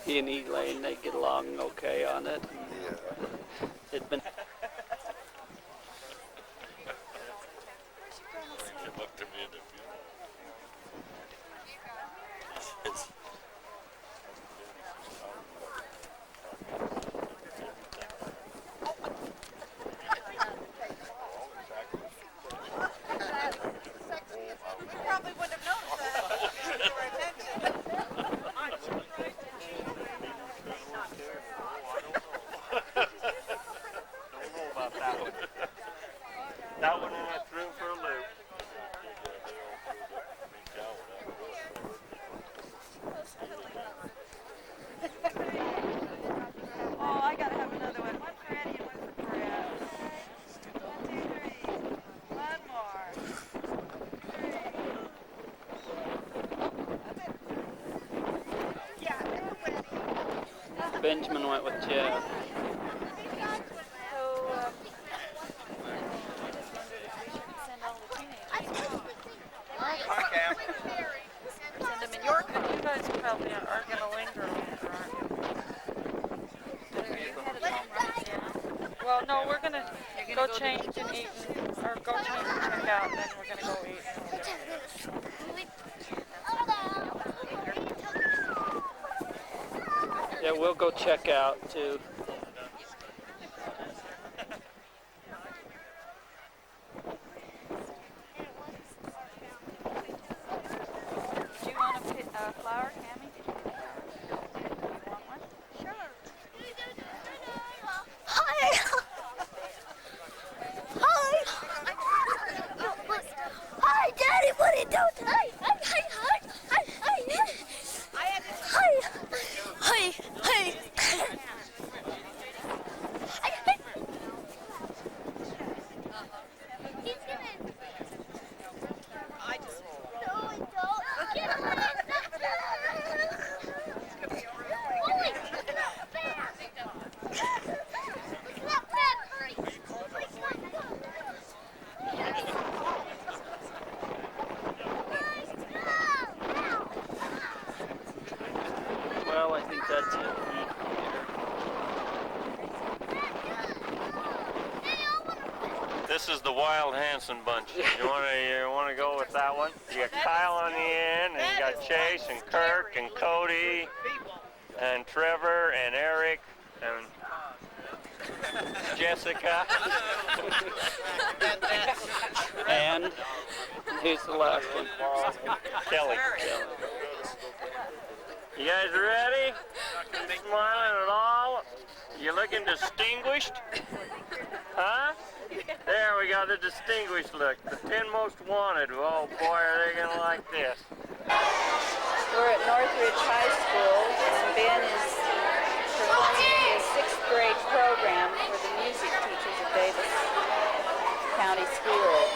He and Elaine, they get along okay on it. Yeah. It'd been Probably wouldn't have noticed that if you were attention. Don't know about that one. That one I threw for a loop. Oh, I gotta have another one. One for Eddie and one for Curran. 1, 2, 3. One more. 3. Yeah, they're ready. Benjamin went with Jeff. Send them in York, and you guys probably are going to linger longer, aren't you? You headed home, right? Yeah. Well, no, we're going to go change and eat, or go change and check out, and then we're going to go eat. Yeah, we'll go check out too. Do you want a flower, Cammy? You want one? Sure. Hi. Hi. Hi, Daddy. What are you doing? Hi. Hi. Hi. Hi. Hi. Hi. Hi. Hi. Hi. This is the Wild Hanson bunch. You wanna go with that one? You got Kyle on the end, and you got Chase and Kirk and Cody and Trevor and Eric and Jessica. And who's the last one? Kelly. You guys ready? Smiling at all? You looking distinguished? Huh? There we got the distinguished look. The 10 most wanted. Oh boy, are they gonna like this. We're at Northridge High School, and Ben is performing his 6th grade program for the music teachers at Davis County Schools.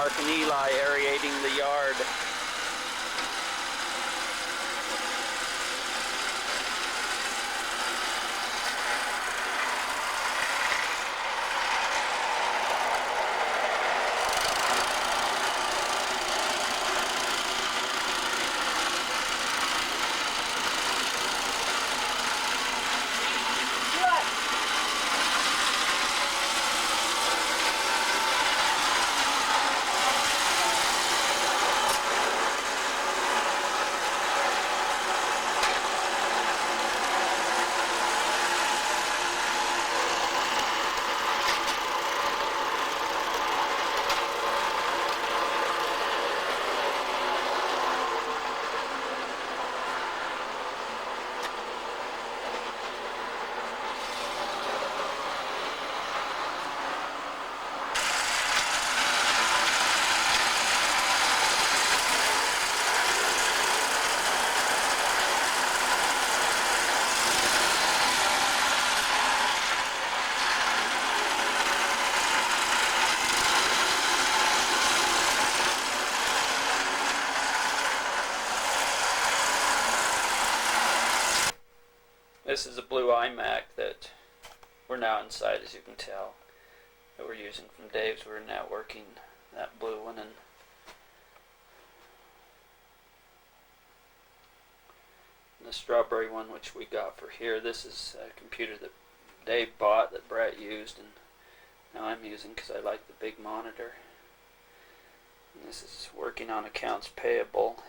Mark and Eli aerating the yard. This is a blue iMac that we're now inside, as you can tell, that we're using from Dave's. We're now working that blue one, and the strawberry one, which we got for here. This is a computer that Dave bought that Brett used, and now I'm using because I like the big monitor. And this is working on accounts payable.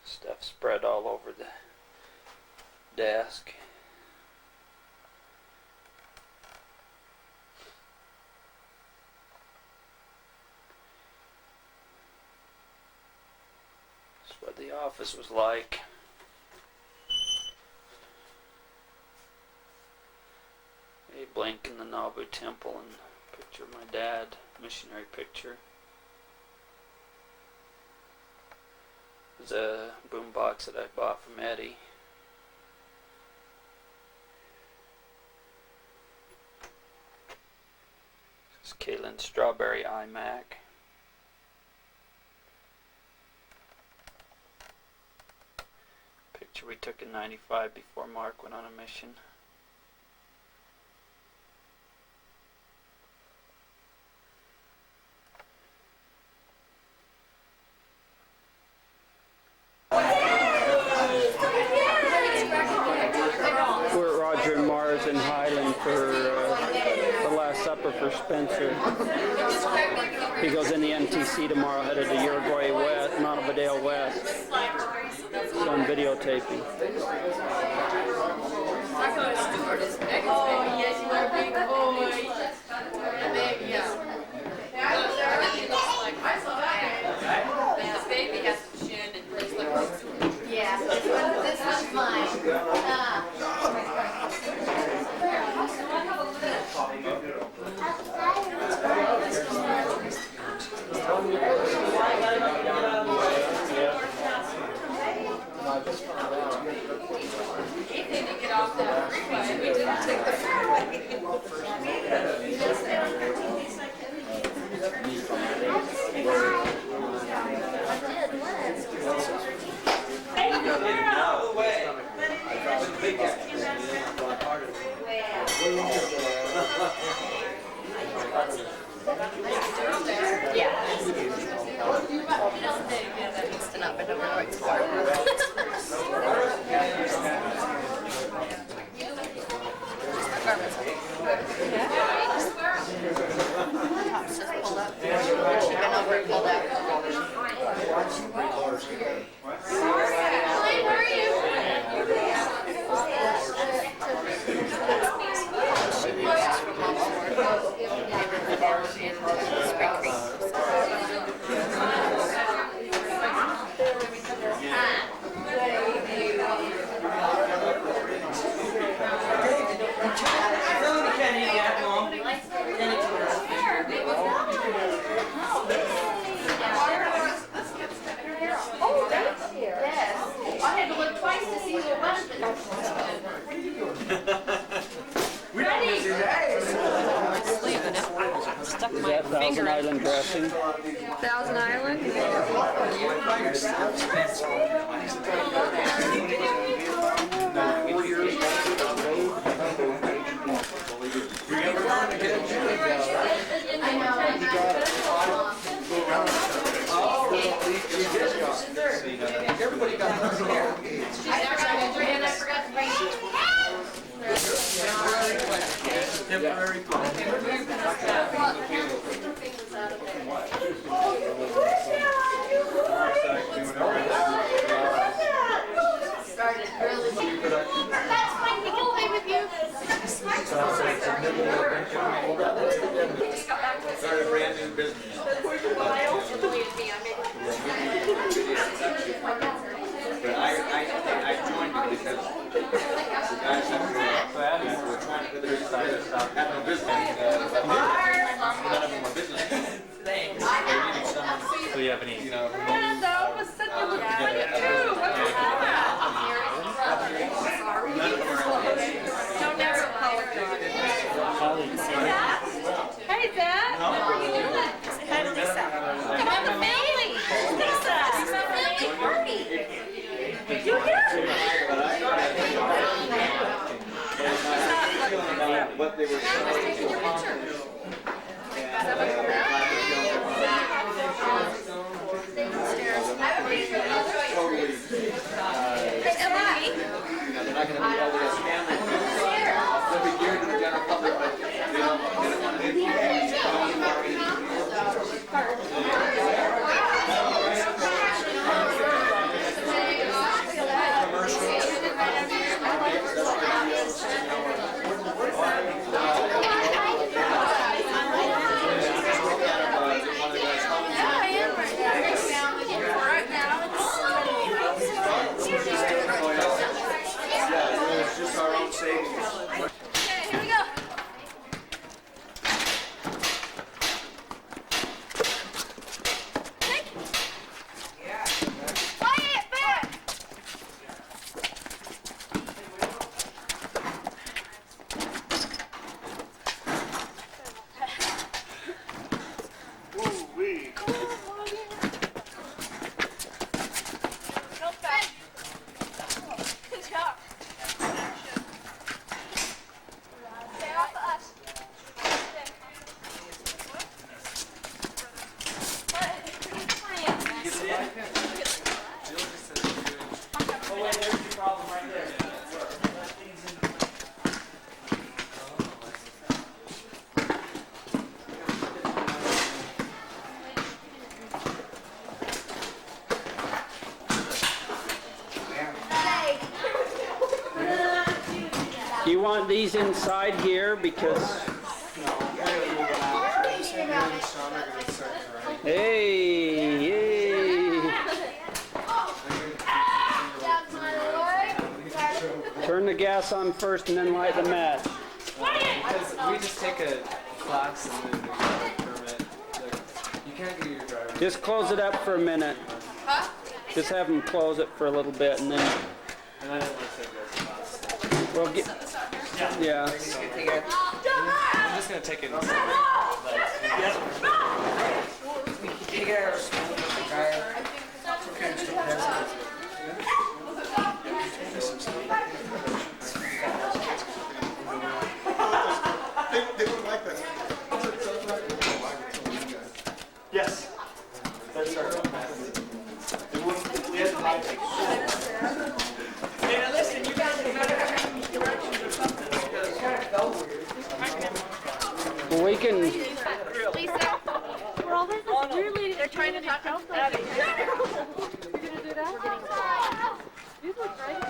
Stuff spread all over the desk. That's what the office was like. A blink in the Nauvoo temple and a picture of my dad, missionary picture. There's a boombox that I bought from Eddie. This is Kaylin's strawberry iMac. Picture we took in '95 before Mark went on a mission. We're at Rodger Mara's in Highland for the Last Supper for Spencer. He goes in the NTC tomorrow, headed to Uruguay West, Montevideo West. It's on videotaping. Oh, yes, you are a big boy. The baby has some chin and he's like, yeah, this one's mine. He didn't get off the freeway. We didn't take the freeway. Everybody got this here. Temporary Started a brand new business. But I joined it because the guys that were trying to put their side have no business. None of them are business. They're needing someone. So you have any? You know. That was such a good too. Don't never apologize. Hey, Dad. How are you doing? Hi, Lisa. Come on, the family. Lisa. It's a family party. You're here. What they were Taking your picture. they're not going to be able to scam them. They'll be geared to the general public, but they don't want to be. Just our own savings. Okay, here we go. Quiet back. Woo-wee. Good job. Stay off of us. Do you want these inside here because? Hey, yay! Turn the gas on first and then light the match. Because we just take a class and then we get a permit. You can't get your driver's. Just close it up for a minute. Just have them close it for a little bit and then And I didn't want to take this class. we'll get. Yeah. I'm just going to take it inside. They wouldn't like that. Yes. That's our. We had to like it. Hey, now listen, you guys better have any directions or something because it's kind of go weird. Well, we can. Lisa, we're all this really. They're trying to talk about Abby. You're gonna do that? You look great.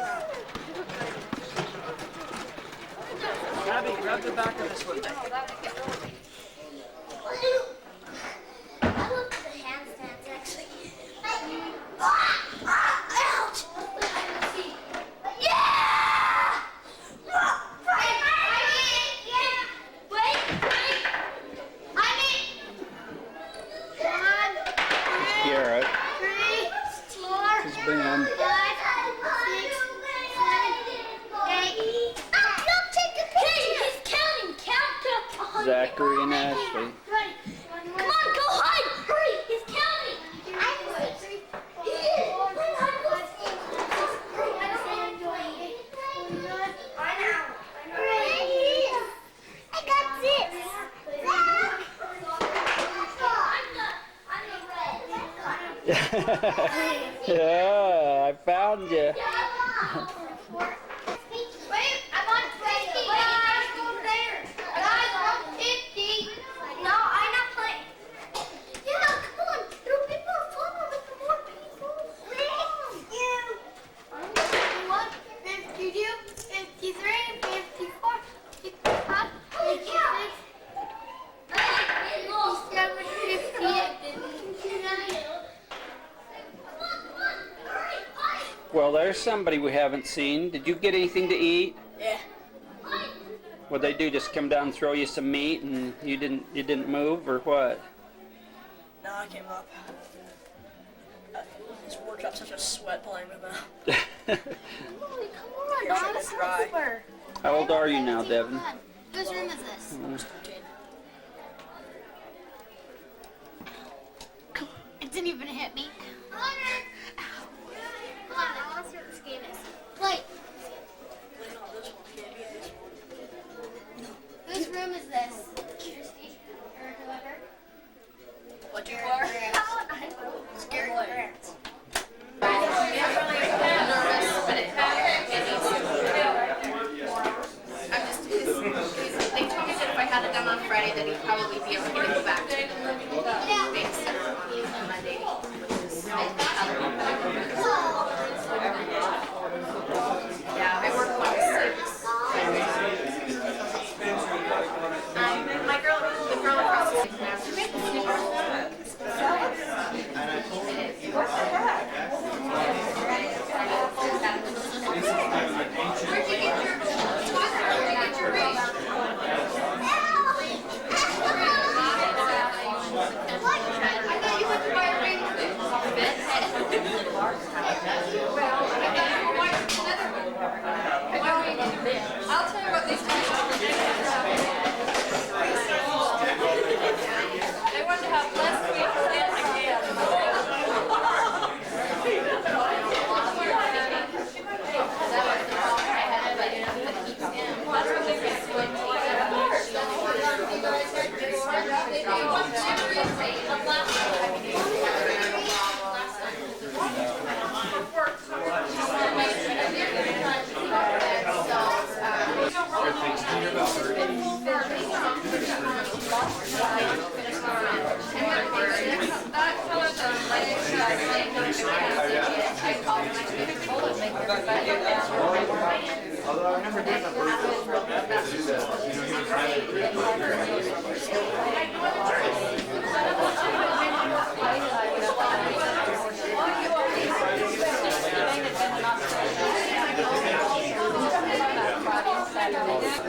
Abby, grab the back of this one. I looked at the handstands actually. Ouch! Yeah! Garrett. His band. Zachary and Ashley. Come on, go hide! Hurry! He's counting! Yeah, I found you. Wait, I'm on 20. Guys, go over there. Guys, I'm 50. No, I'm not playing. Yeah, come on. It'll be more fun with more people. You. I'm 51, 52, 53, 54, 55, 56. 57, 58, 59. Well, there's somebody we haven't seen. Did you get anything to eat? Yeah. What'd they do? Just come down and throw you some meat, and you didn't move, or what? No, I came up. I just worked up such a sweat playing with them. Come on, Dad, it's over. How old are you now, Devin? Whose room is this? It didn't even hit me. Come on, I want to see what this game is. Play. Whose room is this? Christy or whoever? What you are? Scary parents. They told me that if I had it done on Friday, that he'd probably be able to go back to the big ceremony on Monday. Yeah, I work 1 to 6. My girl, the girl across the street now, she made the sneakers. Where'd you get your ring? I'll tell you what these guys they wanted to have less sweet and again. Although I remember doing the birthday, do that.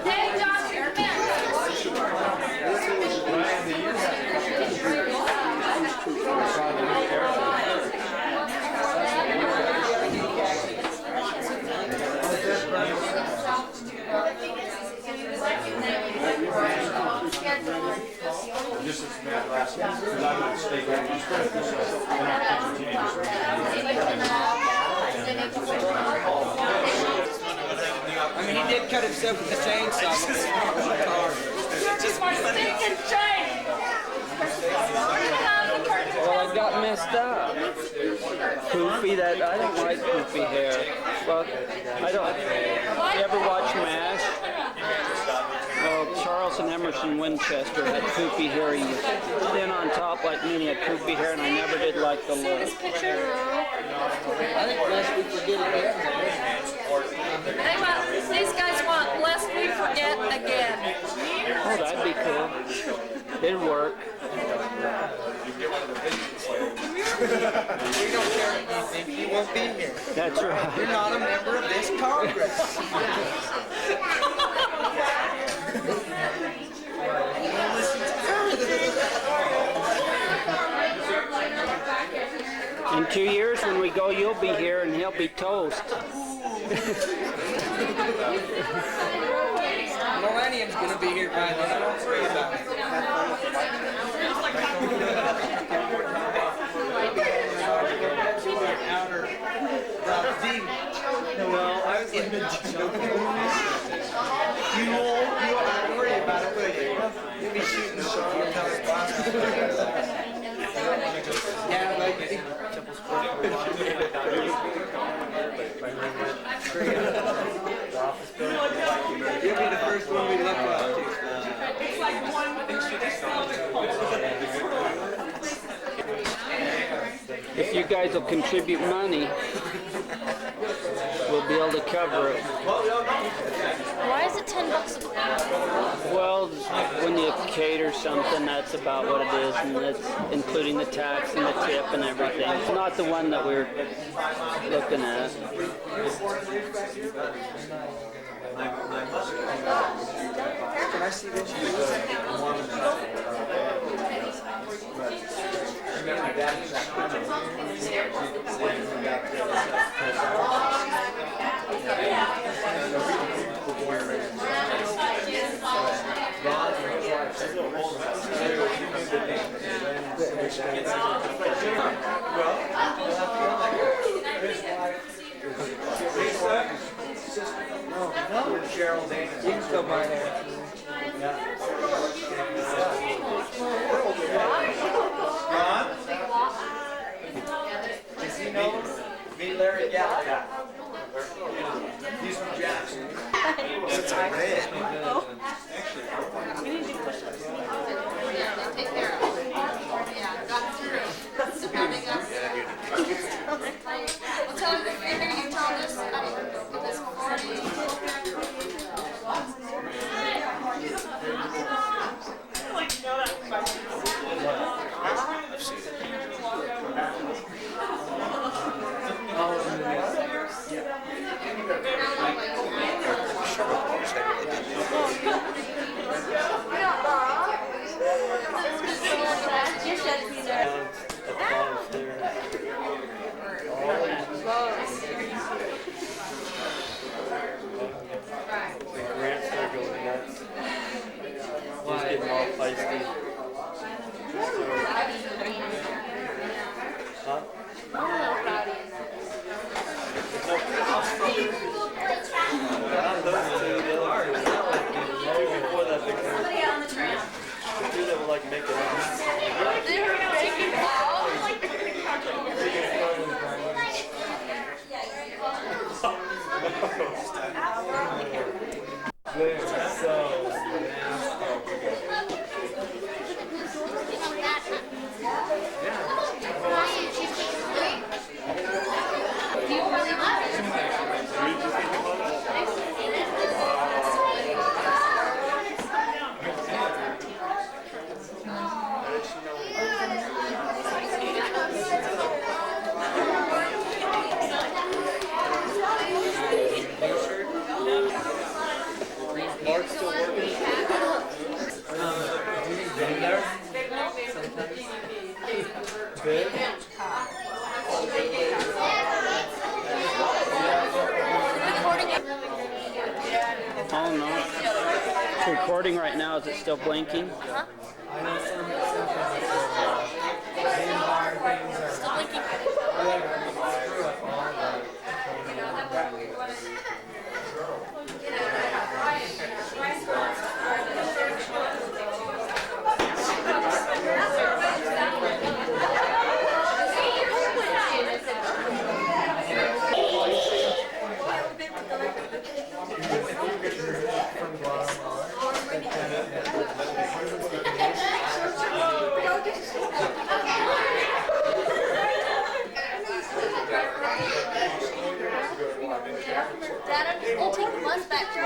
Hey, Josh, you're back. This is Matt last week, because I would stay back and I mean, he did cut himself with the chainsaw. Just my stinking chain! Well, it got messed up. Poofy, I don't like poofy hair. Well, I don't. You ever watch MASH? Well, Charles and Emerson Winchester had poofy hair. He was thin on top like me, and he had poofy hair, and I never did like the look. I think lest we forget again. These guys want lest we forget again. Oh, that'd be cool. It'd work. We don't care if you think you won't be here. That's right. You're not a member of this Congress. In 2 years, when we go, you'll be here, and he'll be toast. Millennium's gonna be here by then. Don't worry about it. Well, I was in the joke. You won't worry about it, will you? You'll be shooting the shot. Yeah, like You'll be the first one we look up to. If you guys will contribute money, we'll be able to cover it. Why is it $10 a Well, when you cater something, that's about what it is, and it's including the tax and the tip and everything. It's not the one that we're looking at. Can I see this? Cheryl Dana. You can still buy that. Ron? Does he know me, Larry Galli? He's from Jackson. It's red. We need to do push-ups. Take care of it. Yeah, got through. Now they got Well, tell her the figure you told us with this 40. Grant's there going nuts. He's getting all feisty. Huh? Not those two, the other two. Before that, the two that were like making out. They were making out. They're so Do you really love it? Mark's still working. Been there? Good. Oh no. It's recording right now. Is it still blinking? I know some vampire things are. Still blinking. Screw up all Dad, I'm just going to take the bus back to